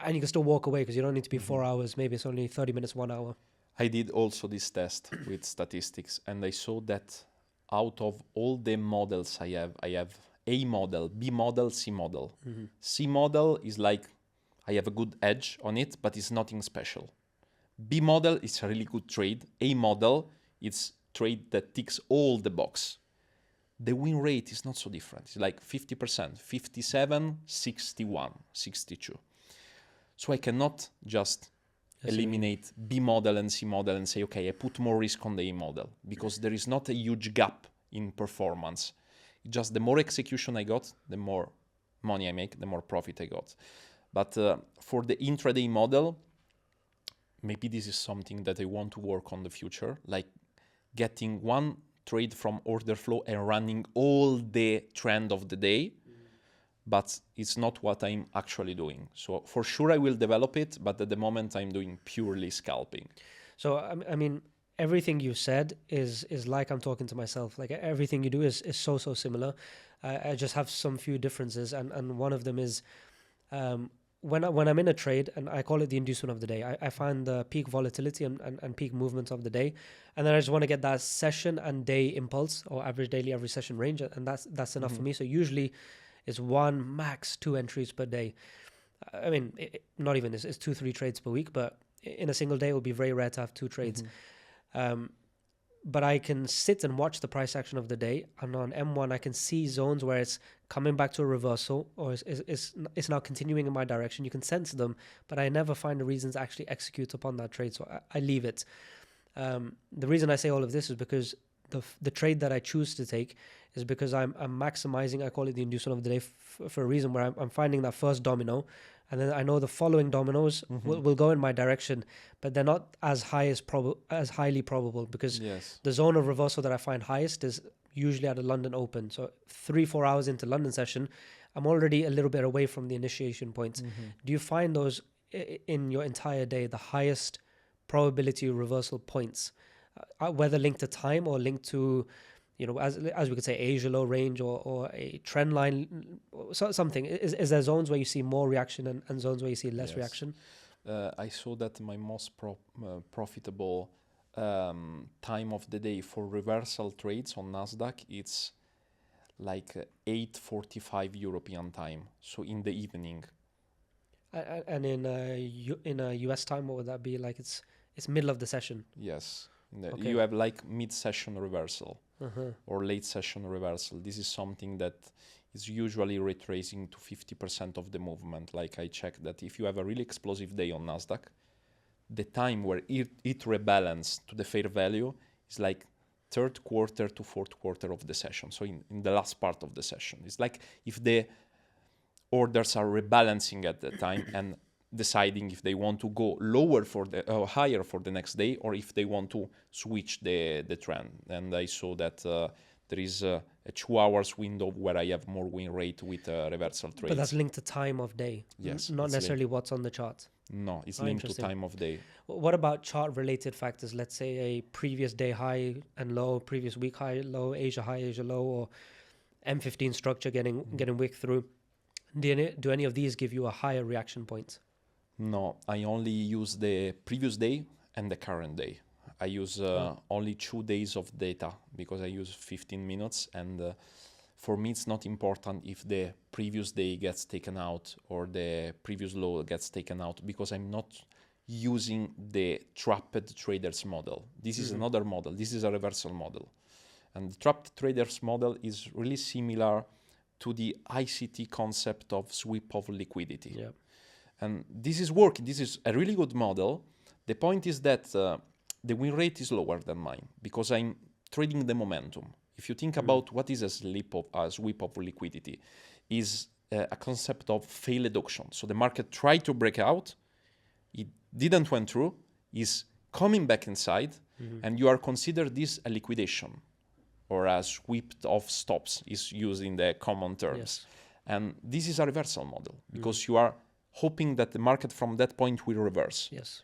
and you can still walk away because you don't need to be 4 hours. Maybe it's only 30 minutes, 1 hour. I did also this test with statistics, and I saw that out of all the models I have A model, B model, C model. C model is like I have a good edge on it, but it's nothing special. B model is a really good trade. A model is trade that ticks all the box. The win rate is not so different. It's like 50%, 57, 61, 62. So I cannot just eliminate B model and C model and say, okay, I put more risk on the A model, because there is not a huge gap in performance. Just the more execution I got, the more money I make, the more profit I got. But for the intraday model, maybe this is something that I want to work on the future, like getting one trade from order flow and running all the trend of the day. But it's not what I'm actually doing. So for sure I will develop it, but at the moment I'm doing purely scalping. So, I mean, everything you said is like I'm talking to myself. Like, everything you do is so similar. I just have some few differences, and one of them is when I'm in a trade, and I call it the inducement of the day, I find the peak volatility and peak movements of the day, and then I just want to get that session and day impulse, or average daily, average session range, and that's enough for me. So usually it's 1, max 2 entries per day. I mean, not even, it's 2-3 trades per week, but in a single day it would be very rare to have 2 trades. But I can sit and watch the price action of the day, and on M1 I can see zones where it's coming back to a reversal, or it's now continuing in my direction. You can sense them, but I never find the reasons to actually execute upon that trade, so I leave it. The reason I say all of this is because the trade that I choose to take is because I'm maximizing, I call it the inducement of the day, for a reason, where I'm finding that first domino, and then I know the following dominoes will go in my direction, but they're not as highly probable, because the zone of reversal that I find highest is usually at a London Open. So 3-4 hours into London session, I'm already a little bit away from the initiation point. Do you find those in your entire day, the highest probability reversal points, whether linked to time or linked to, you know, as we could say, Asia low range or a trend line, something? Is there zones where you see more reaction and zones where you see less reaction? I saw that my most profitable time of the day for reversal trades on Nasdaq, it's like 8:45 European time, so in the evening. And in a US time, what would that be? Like, it's middle of the session. Yes. You have like mid-session reversal or late session reversal. This is something that is usually retracing to 50% of the movement. Like, I checked that if you have a really explosive day on Nasdaq, the time where it rebalance to the fair value is like third quarter to fourth quarter of the session. So in the last part of the session, it's like if the orders are rebalancing at the time and deciding if they want to go lower for the higher for the next day, or if they want to switch the trend. And I saw that there is a 2 hours window where I have more win rate with reversal trades. But that's linked to time of day. Yes, not necessarily what's on the chart. No, it's linked to time of day. What about chart related factors? Let's say a previous day high and low, previous week high, low, Asia high, Asia low, or M15 structure getting wicked through. Do any of these give you a higher reaction point? No, I only use the previous day and the current day. I use only 2 days of data because I use 15 minutes, and for me it's not important if the previous day gets taken out or the previous low gets taken out, because I'm not using the trapped traders model. This is another model. This is a reversal model. And the trapped traders model is really similar to the ICT concept of sweep of liquidity. Yeah. And this is working. This is a really good model. The point is that the win rate is lower than mine because I'm trading the momentum. If you think about what is a sweep of liquidity, is a concept of failed auction. So the market tried to break out, it didn't went through, is coming back inside, and you are considered this a liquidation or a sweep of stops is used in the common terms. Yes. And this is a reversal model because you are hoping that the market from that point will reverse. Yes.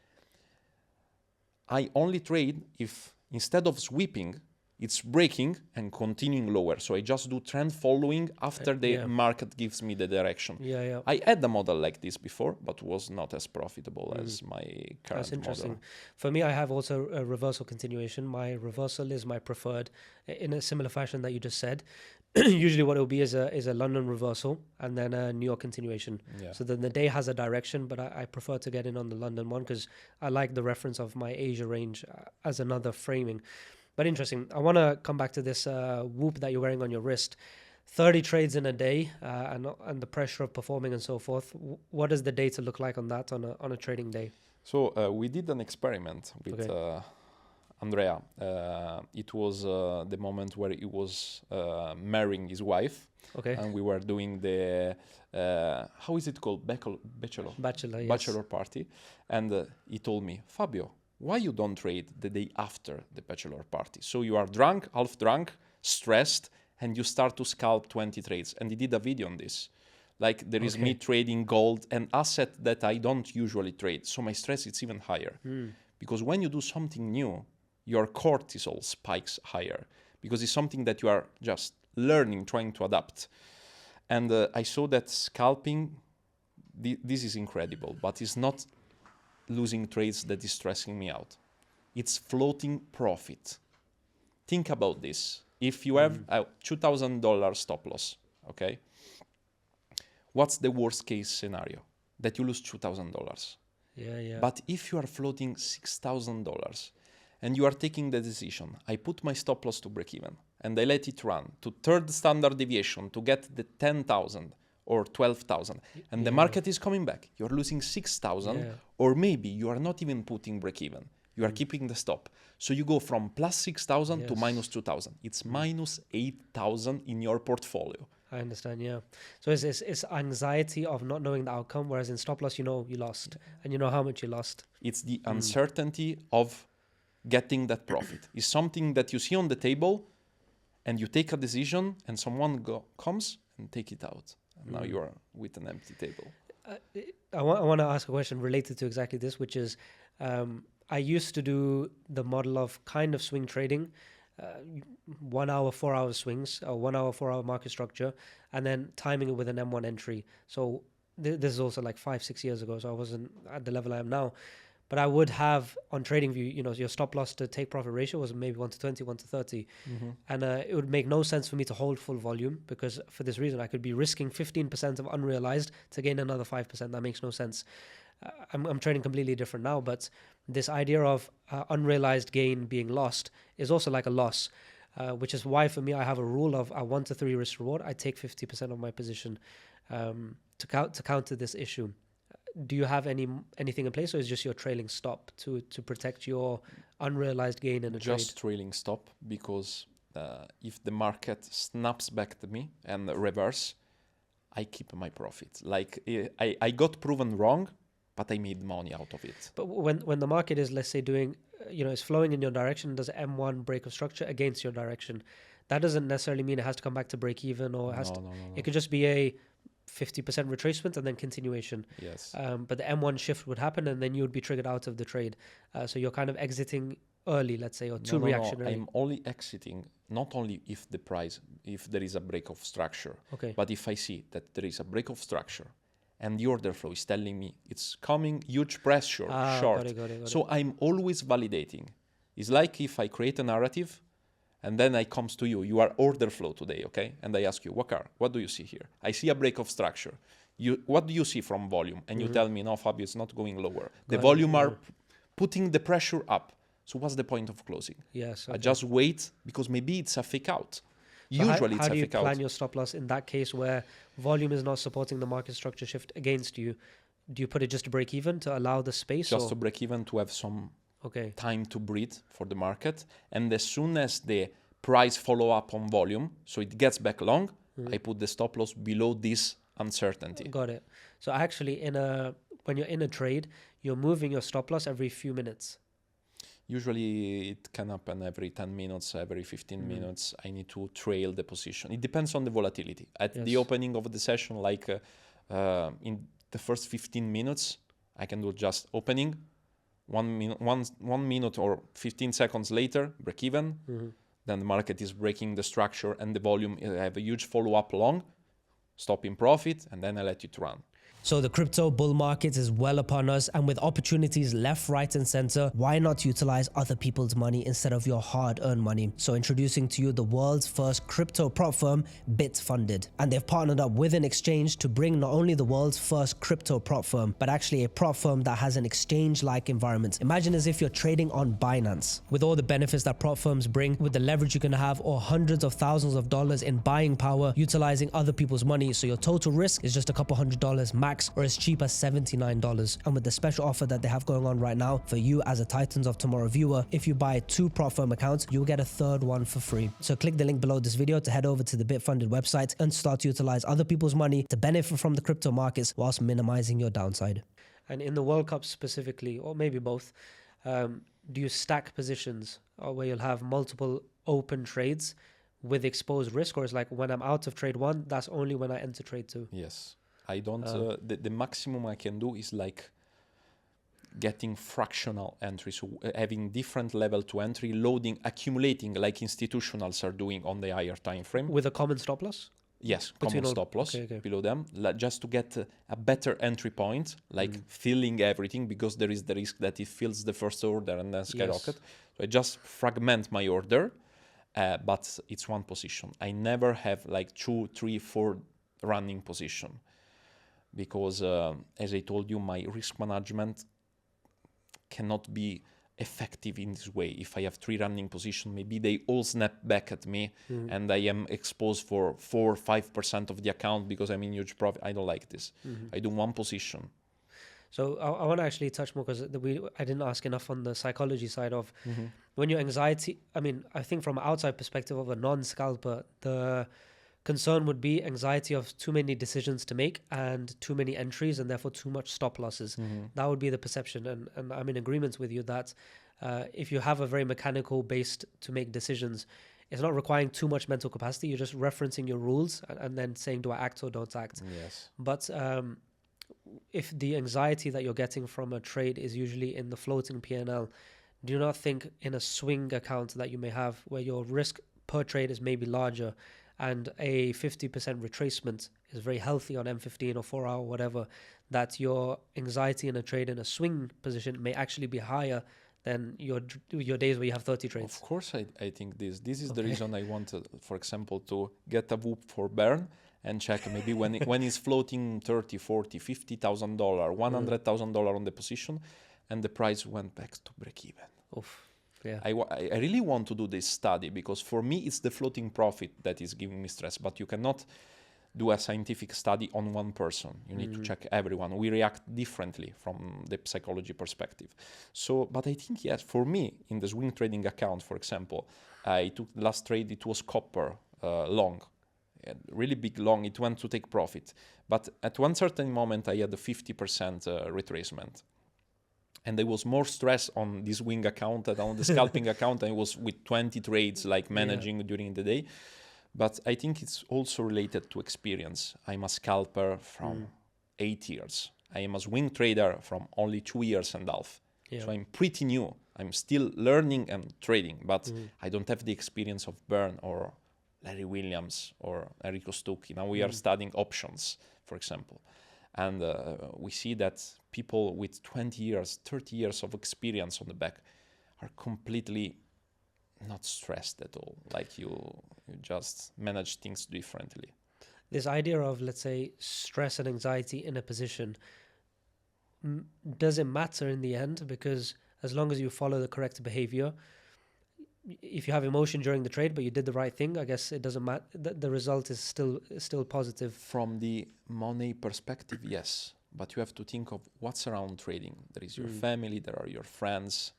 I only trade if instead of sweeping, it's breaking and continuing lower. So I just do trend following after the market gives me the direction. Yeah, yeah. I had a model like this before, but was not as profitable as my current That's interesting. model. For me, I have also a reversal continuation. My reversal is my preferred in a similar fashion that you just said. Usually what it will be is a London reversal and then a New York continuation. Yeah. So then the day has a direction, but I prefer to get in on the London one because I like the reference of my Asia range as another framing. But interesting. I want to come back to this whoop that you're wearing on your wrist. 30 trades in a day and the pressure of performing and so forth. What does the data look like on that on a trading day? So we did an experiment with Andrea. It was the moment where he was marrying his wife. Okay. And we were doing the, how is it called? Bachelor. Yes. Bachelor party. And he told me, Fabio, why you don't trade the day after the bachelor party? So you are drunk, half drunk, stressed, and you start to scalp 20 trades. And he did a video on this. Like there is me trading gold, an asset that I don't usually trade. So my stress is even higher. Because when you do something new, your cortisol spikes higher because it's something that you are just learning, trying to adapt. And I saw that scalping, this is incredible, but it's not losing trades that is stressing me out. It's floating profit. Think about this. If you have a $2,000 stop loss, okay? What's the worst case scenario? That you lose $2,000. Yeah. But if you are floating $6,000 and you are taking the decision, I put my stop loss to break even and I let it run to third standard deviation to get the 10,000 or 12,000 and the market is coming back, you're losing 6,000 or maybe you are not even putting break even. You are keeping the stop. So you go from plus 6,000 to minus 2,000. It's minus 8,000 in your portfolio. I understand, yeah. So it's anxiety of not knowing the outcome, whereas in stop loss, you know you lost and you know how much you lost. It's the uncertainty of getting that profit. It's something that you see on the table and you take a decision and someone comes and take it out. And now you are with an empty table. I want to ask a question related to exactly this, which is I used to do the model of kind of swing trading, 1 hour, 4 hour swings, or 1 hour, 4 hour market structure, and then timing it with an M1 entry. So this is also like 5-6 years ago, so I wasn't at the level I am now. But I would have on TradingView, you know, your stop loss to take profit ratio was maybe 1-20, 1-30. And it would make no sense for me to hold full volume because for this reason, I could be risking 15% of unrealized to gain another 5%. That makes no sense. I'm trading completely different now, but this idea of unrealized gain being lost is also like a loss, which is why for me, I have a rule of a 1 to 3 risk reward. I take 50% of my position to counter this issue. Do you have anything in place, or is just your trailing stop to protect your unrealized gain in a trade? Just trailing stop, because if the market snaps back to me and reverse, I keep my profit. Like I got proven wrong, but I made money out of it. But when the market is, let's say, doing, you know, it's flowing in your direction, does M1 break of structure against your direction? That doesn't necessarily mean it has to come back to break even, or it could just be a 50% retracement and then continuation. Yes. But the M1 shift would happen and then you would be triggered out of the trade. So you're kind of exiting early, let's say, or too reactionary. I'm only exiting not only if there is a break of structure, Okay. but if I see that there is a break of structure and the order flow is telling me it's coming, huge pressure, short. Got it. So I'm always validating. It's like if I create a narrative and then I comes to you, you are order flow today, okay? And I ask you, Waqar, what do you see here? I see a break of structure. What do you see from volume? And you tell me, no, Fabio, it's not going lower. The volume are putting the pressure up. So what's the point of closing? Yes. I just wait because maybe it's a fake out. So Usually how it's a do you fake out. plan your stop loss in that case where volume is not supporting the market structure shift against you? Do you put it just to break even to allow the space? Just to break even, to have some time to breathe for the market. And as soon as the price follow up on volume, so it gets back long, I put the stop loss below this uncertainty. Got it. So actually, when you're in a trade, you're moving your stop loss every few minutes. Usually it can happen every 10 minutes, every 15 minutes. I need to trail the position. It depends on the volatility. At the opening of the session, like in the first 15 minutes, I can do just opening. 1 minute or 15 seconds later, break even. Then the market is breaking the structure and the volume. I have a huge follow-up long, stop in profit, and then I let it run. So the crypto bull market is well upon us, and with opportunities left, right and center, why not utilize other people's money instead of your hard-earned money? So introducing to you the world's first crypto prop firm, Bitfunded. And they've partnered up with an exchange to bring not only the world's first crypto prop firm, but actually a prop firm that has an exchange-like environment. Imagine as if you're trading on Binance. With all the benefits that prop firms bring, with the leverage you can have, or hundreds of thousands of dollars in buying power, utilizing other people's money, so your total risk is just a couple $100 max, or as cheap as $79. And with the special offer that they have going on right now for you as a Titans of Tomorrow viewer, if you buy 2 prop firm accounts, you'll get a third one for free. So click the link below this video to head over to the Bitfunded website and start to utilize other people's money to benefit from the crypto markets whilst minimizing your downside. And in the World Cup specifically, or maybe both, do you stack positions or where you'll have multiple open trades with exposed risk, or is like when I'm out of trade 1, that's only when I enter trade 2? Yes. I don't, the maximum I can do is like getting fractional entries, so having different level to entry, loading, accumulating like institutionals are doing on the higher time frame. With a common stop loss? Yes, common stop loss below them, just to get a better entry point, like filling everything, because there is the risk that it fills the first order and then skyrocket. So I just fragment my order, but it's one position. I never have like 2, 3, 4 running position. Because as I told you, my risk management cannot be effective in this way. If I have 3 running positions, maybe they all snap back at me and I am exposed for 4 or 5% of the account because I'm in huge profit. I don't like this. I do one position. So I want to actually touch more because I didn't ask enough on the psychology side of when your anxiety, I think from an outside perspective of a non-scalper, the concern would be anxiety of too many decisions to make and too many entries and therefore too much stop losses. That would be the perception. And I'm in agreement with you that if you have a very mechanical based to make decisions, it's not requiring too much mental capacity. You're just referencing your rules and then saying, do I act or don't act? Yes. But if the anxiety that you're getting from a trade is usually in the floating P&L, do you not think in a swing account that you may have where your risk per trade is maybe larger and a 50% retracement is very healthy on M15 or 4 hour, whatever, that your anxiety in a trade in a swing position may actually be higher than your days where you have 30 trades? Of course, I think this is the reason I wanted, for example, to get a whoop for burn and check maybe when it's floating 30, 40, $50,000, $100,000 on the position, and the price went back to break even. Oof. Yeah. I really want to do this study because for me it's the floating profit that is giving me stress, but you cannot do a scientific study on one person. You need to check everyone. We react differently from the psychology perspective. So, but I think, yes, for me, in the swing trading account, for example, I took the last trade, it was copper long, really big long, it went to take profit. But at one certain moment, I had a 50% retracement. And there was more stress on this wing account than on the scalping account. I was with 20 trades, like managing during the day. But I think it's also related to experience. I'm a scalper from 8 years. I am a swing trader from only 2 years and a half. Yeah. So I'm pretty new. I'm still learning and trading, but I don't have the experience of Byrne or Larry Williams or Enrico Stucchi. Now we are studying options, for example. And we see that people with 20 years, 30 years of experience on the back are completely not stressed at all. Like you just manage things differently. This idea of, let's say, stress and anxiety in a position, does it matter in the end? Because as long as you follow the correct behavior, if you have emotion during the trade but you did the right thing, I guess it doesn't matter. The result is still positive. From the money perspective, yes. But you have to think of what's around trading. There is your family, there are your friends.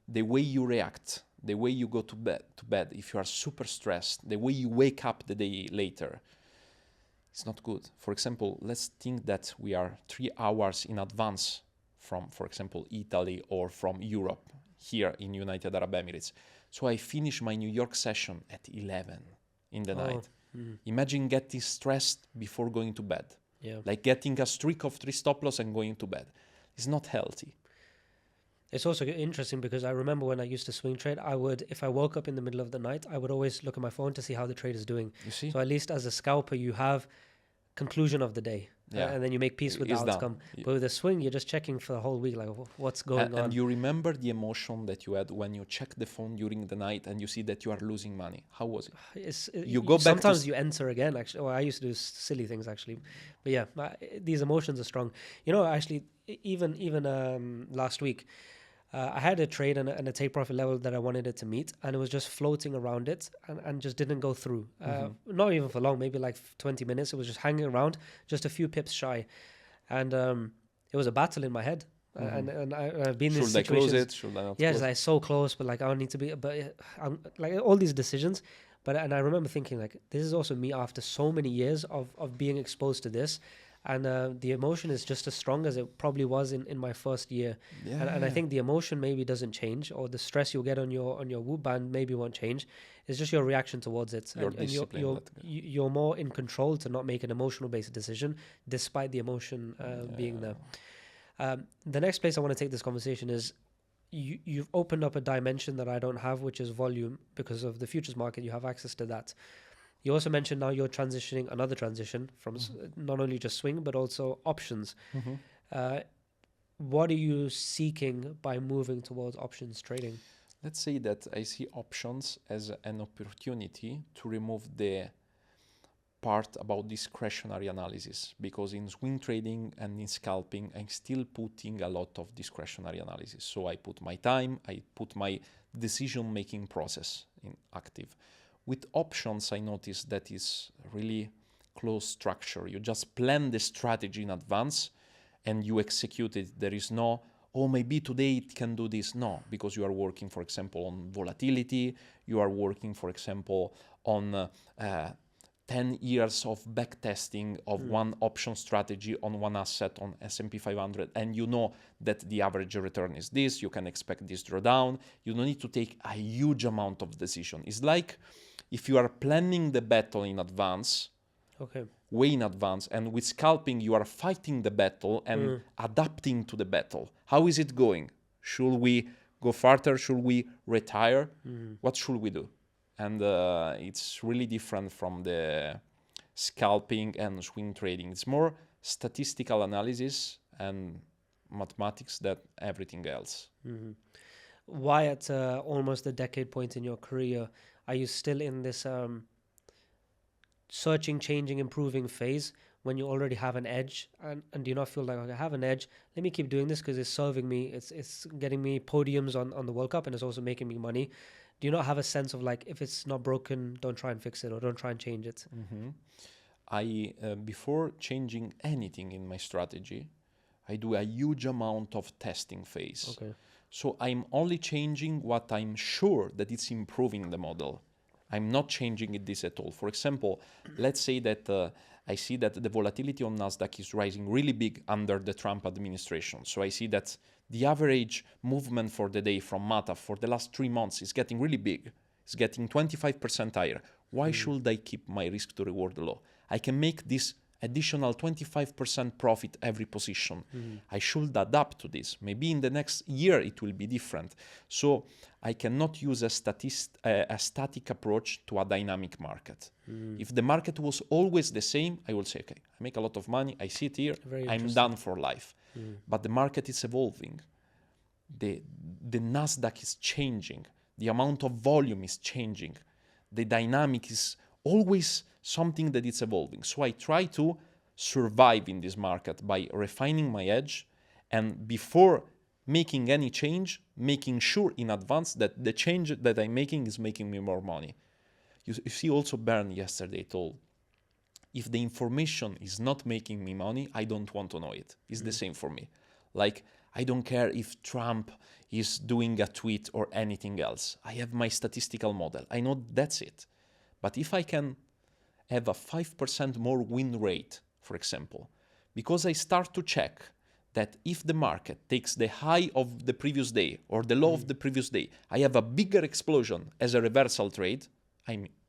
The way you react, the way you go to bed, if you are super stressed, the way you wake up the day later, it's not good. For example, let's think that we are 3 hours in advance from, for example, Italy or from Europe here in United Arab Emirates. So I finish my New York session at 11 in the night. Imagine getting stressed before going to bed. Yeah. Like getting a streak of 3 stop loss and going to bed. It's not healthy. It's also interesting because I remember when I used to swing trade, if I woke up in the middle of the night, I would always look at my phone to see how the trade is doing. You see? So at least as a scalper, you have conclusion of the day. Yeah. And then you make peace with the It's done. outcome. But with a swing, you're just checking for the whole week, like what's going on. And you remember the emotion that you had when you check the phone during the night and you see that you are losing money. How was it? You go back sometimes you enter again, actually. Well, I used to do silly things, actually. But yeah, these emotions are strong. You know, actually, even last week, I had a trade and a take profit level that I wanted it to meet, and it was just floating around it and just didn't go through. Not even for long, maybe like 20 minutes. It was just hanging around, just a few pips shy. And it was a battle in my head. And I've been in these situations. Should I close it? Should I not Yeah, close it's like so close, but like I don't need to be. But I'm like all these decisions. And I remember thinking like, this is also me after so many years of being exposed to this. And the emotion is just as strong as it probably was in my first year. Yeah, and I think the emotion maybe doesn't change, or the stress you'll get on your whoop band maybe won't change. It's just your reaction towards it. Your discipline. You're more in control to not make an emotional based decision despite the emotion being there. The next place I want to take this conversation is you've opened up a dimension that I don't have, which is volume. Because of the futures market, you have access to that. You also mentioned now you're transitioning, another transition from not only just swing, but also options. What are you seeking by moving towards options trading? Let's say that I see options as an opportunity to remove the part about discretionary analysis, because in swing trading and in scalping, I'm still putting a lot of discretionary analysis. So I put my time, I put my decision-making process in active. With options, I noticed that is really close structure. You just plan the strategy in advance and you execute it. There is no, oh, maybe today it can do this. No, because you are working, for example, on volatility. You are working, for example, on 10 years of back testing of one option strategy on one asset on S&P 500. And you know that the average return is this. You can expect this drawdown. You don't need to take a huge amount of decision. It's like if you are planning the battle in advance, way in advance, and with scalping, you are fighting the battle and adapting to the battle. How is it going? Should we go further? Should we retire? What should we do? And it's really different from the scalping and swing trading. It's more statistical analysis and mathematics than everything else. Why at almost a decade point in your career are you still in this searching, changing, improving phase when you already have an edge? And do you not feel like, okay, I have an edge, let me keep doing this because it's serving me, it's getting me podiums on the World Cup, and it's also making me money. Do you not have a sense of like, if it's not broken, don't try and fix it or don't try and change it? I before changing anything in my strategy, I do a huge amount of testing phase. So I'm only changing what I'm sure that it's improving the model. I'm not changing this at all. For example, let's say that I see that the volatility on Nasdaq is rising really big under the Trump administration. So I see that the average movement for the day from MATA for the last 3 months is getting really big. It's getting 25% higher. Why should I keep my risk to reward low? I can make this additional 25% profit every position. I should adapt to this. Maybe in the next year it will be different. So I cannot use a static approach to a dynamic market. If the market was always the same, I will say, okay, I make a lot of money, I sit here, I'm done for life. But the market is evolving. The Nasdaq is changing. The amount of volume is changing. The dynamic is always something that is evolving. So I try to survive in this market by refining my edge, and before making any change, making sure in advance that the change that I'm making is making me more money. You see also Bern yesterday told, if the information is not making me money, I don't want to know it. It's the same for me. Like, I don't care if Trump is doing a tweet or anything else. I have my statistical model. I know that's it. But if I can have a 5% more win rate, for example, because I start to check that if the market takes the high of the previous day or the low of the previous day, I have a bigger explosion as a reversal trade.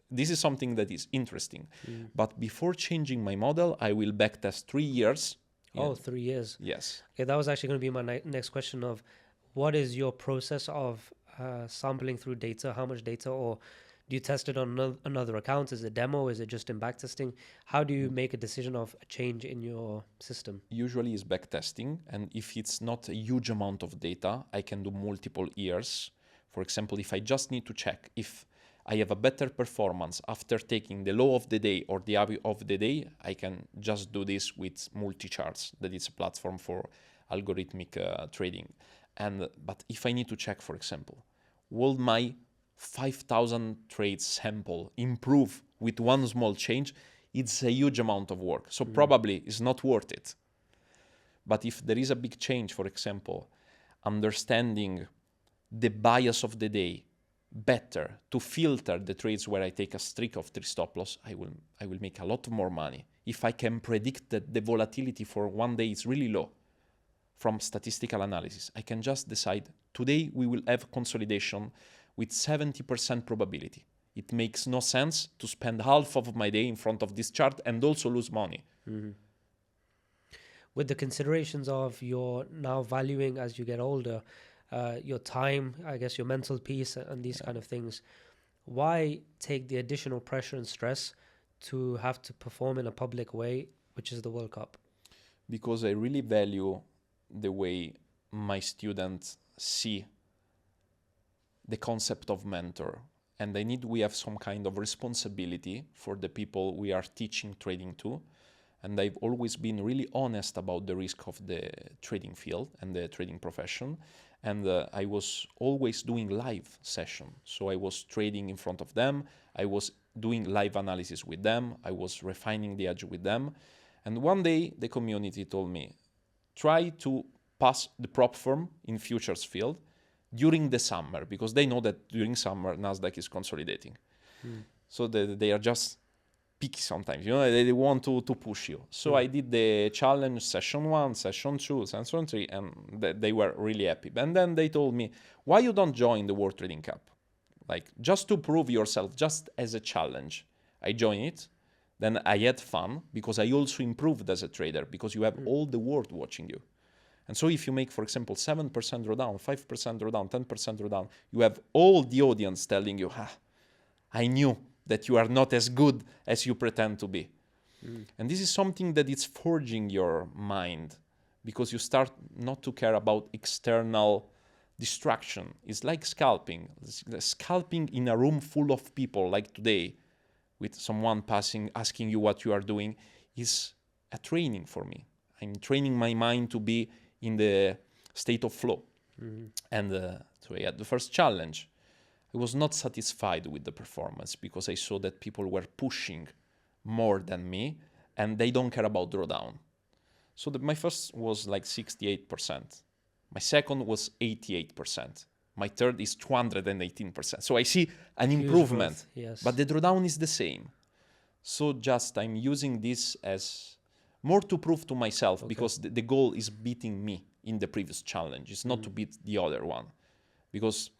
This is something that is interesting. But before changing my model, I will backtest 3 years. Oh, 3 years. Yes. Okay, that was actually going to be my next question of what is your process of sampling through data? How much data? Or do you test it on another account? Is it demo? Is it just in backtesting? How do you make a decision of a change in your system? Usually it's backtesting. And if it's not a huge amount of data, I can do multiple years. For example, if I just need to check if I have a better performance after taking the low of the day or the high of the day, I can just do this with multi-charts. That is a platform for algorithmic trading. But if I need to check, for example, will my 5,000 trade sample improve with one small change? It's a huge amount of work. So probably it's not worth it. But if there is a big change, for example, understanding the bias of the day better to filter the trades where I take a streak of 3 stop loss, I will make a lot more money. If I can predict that the volatility for one day is really low from statistical analysis, I can just decide today we will have consolidation with 70% probability. It makes no sense to spend half of my day in front of this chart and also lose money. With the considerations of your now valuing as you get older, your time, I guess your mental peace and these kind of things, why take the additional pressure and stress to have to perform in a public way, which is the World Cup? Because I really value the way my students see the concept of mentor. And we have some kind of responsibility for the people we are teaching trading to. And I've always been really honest about the risk of the trading field and the trading profession. And I was always doing live session. So I was trading in front of them. I was doing live analysis with them. I was refining the edge with them. And one day the community told me, try to pass the prop firm in futures field during the summer, because they know that during summer Nasdaq is consolidating. So they are just picky sometimes, they want to push you. So I did the challenge session 1, session 2, session 3, and they were really happy. And then they told me, why you don't join the World Trading Cup? Like, just to prove yourself, just as a challenge. I joined it. Then I had fun because I also improved as a trader, because you have all the world watching you. And so if you make, for example, 7% drawdown, 5% drawdown, 10% drawdown, you have all the audience telling you, I knew that you are not as good as you pretend to be. And this is something that is forging your mind, because you start not to care about external distraction. It's like scalping. Scalping in a room full of people like today, with someone passing, asking you what you are doing, is a training for me. I'm training my mind to be in the state of flow. And so I had the first challenge. I was not satisfied with the performance because I saw that people were pushing more than me and they don't care about drawdown. So my first was like 68%. My second was 88%. My third is 218%. So I see an improvement, growth, yes. But the drawdown is the same. So just I'm using this as more to prove to myself, because the goal is beating me in the previous challenge. It's not to beat the other one. Because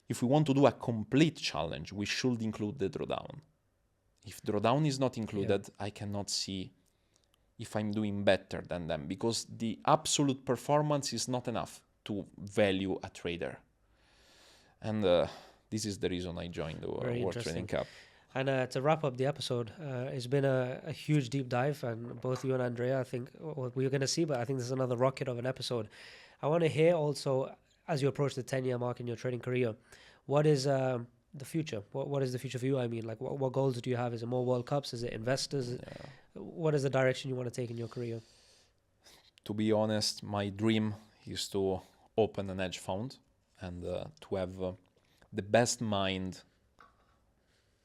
if we want to do a complete challenge, we should include the drawdown. if drawdown is not included, I cannot see if I'm doing better than them, because the absolute performance is not enough to value a trader. And this is the reason I joined the World Trading Cup. And to wrap up the episode, it's been a huge deep dive, and both you and Andrea, I think we're going to see, but I think this is another rocket of an episode. I want to hear also, as you approach the 10-year mark in your trading career, what is the future? What is the future for you? I mean, like, what goals do you have? Is it more World Cups? Is it investors? What is the direction you want to take in your career? To be honest, my dream is to open an hedge fund and to have the best mind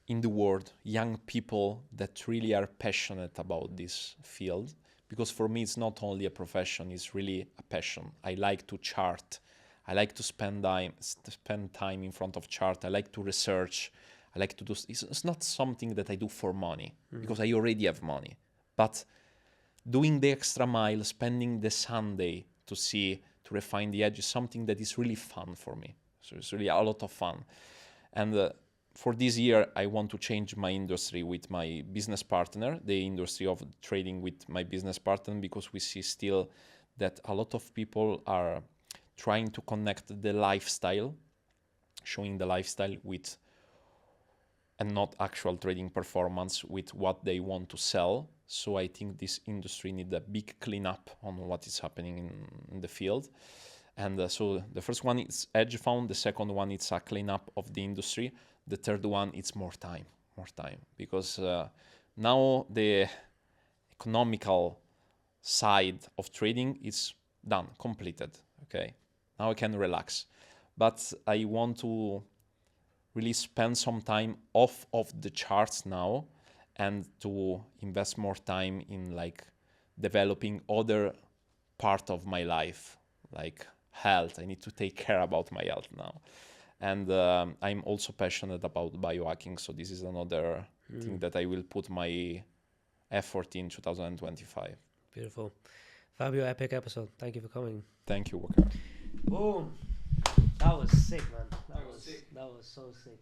in the world, young people that really are passionate about this field. Because for me, it's not only a profession, it's really a passion. I like to chart. I like to spend time in front of chart. I like to research. I like to do. It's not something that I do for money, because I already have money. But doing the extra mile, spending the Sunday to refine the edge is something that is really fun for me. So it's really a lot of fun. And for this year, I want to change my industry with my business partner, the industry of trading with my business partner, because we see still that a lot of people are trying to connect the lifestyle, showing the lifestyle with, and not actual trading performance with what they want to sell. So I think this industry needs a big cleanup on what is happening in the field. And so the first one is hedge fund. The second one is a cleanup of the industry. The third one is more time, because now the economical side of trading is done, completed. Okay, now I can relax, but I want to really spend some time off of the charts now, and to invest more time in like developing other part of my life, like health. I need to take care about my health now. And I'm also passionate about biohacking, so this is another thing that I will put my effort in 2025. Beautiful. Fabio, epic episode. Thank you for coming. Thank you, Waqar. Boom. That was sick, man. That was so sick.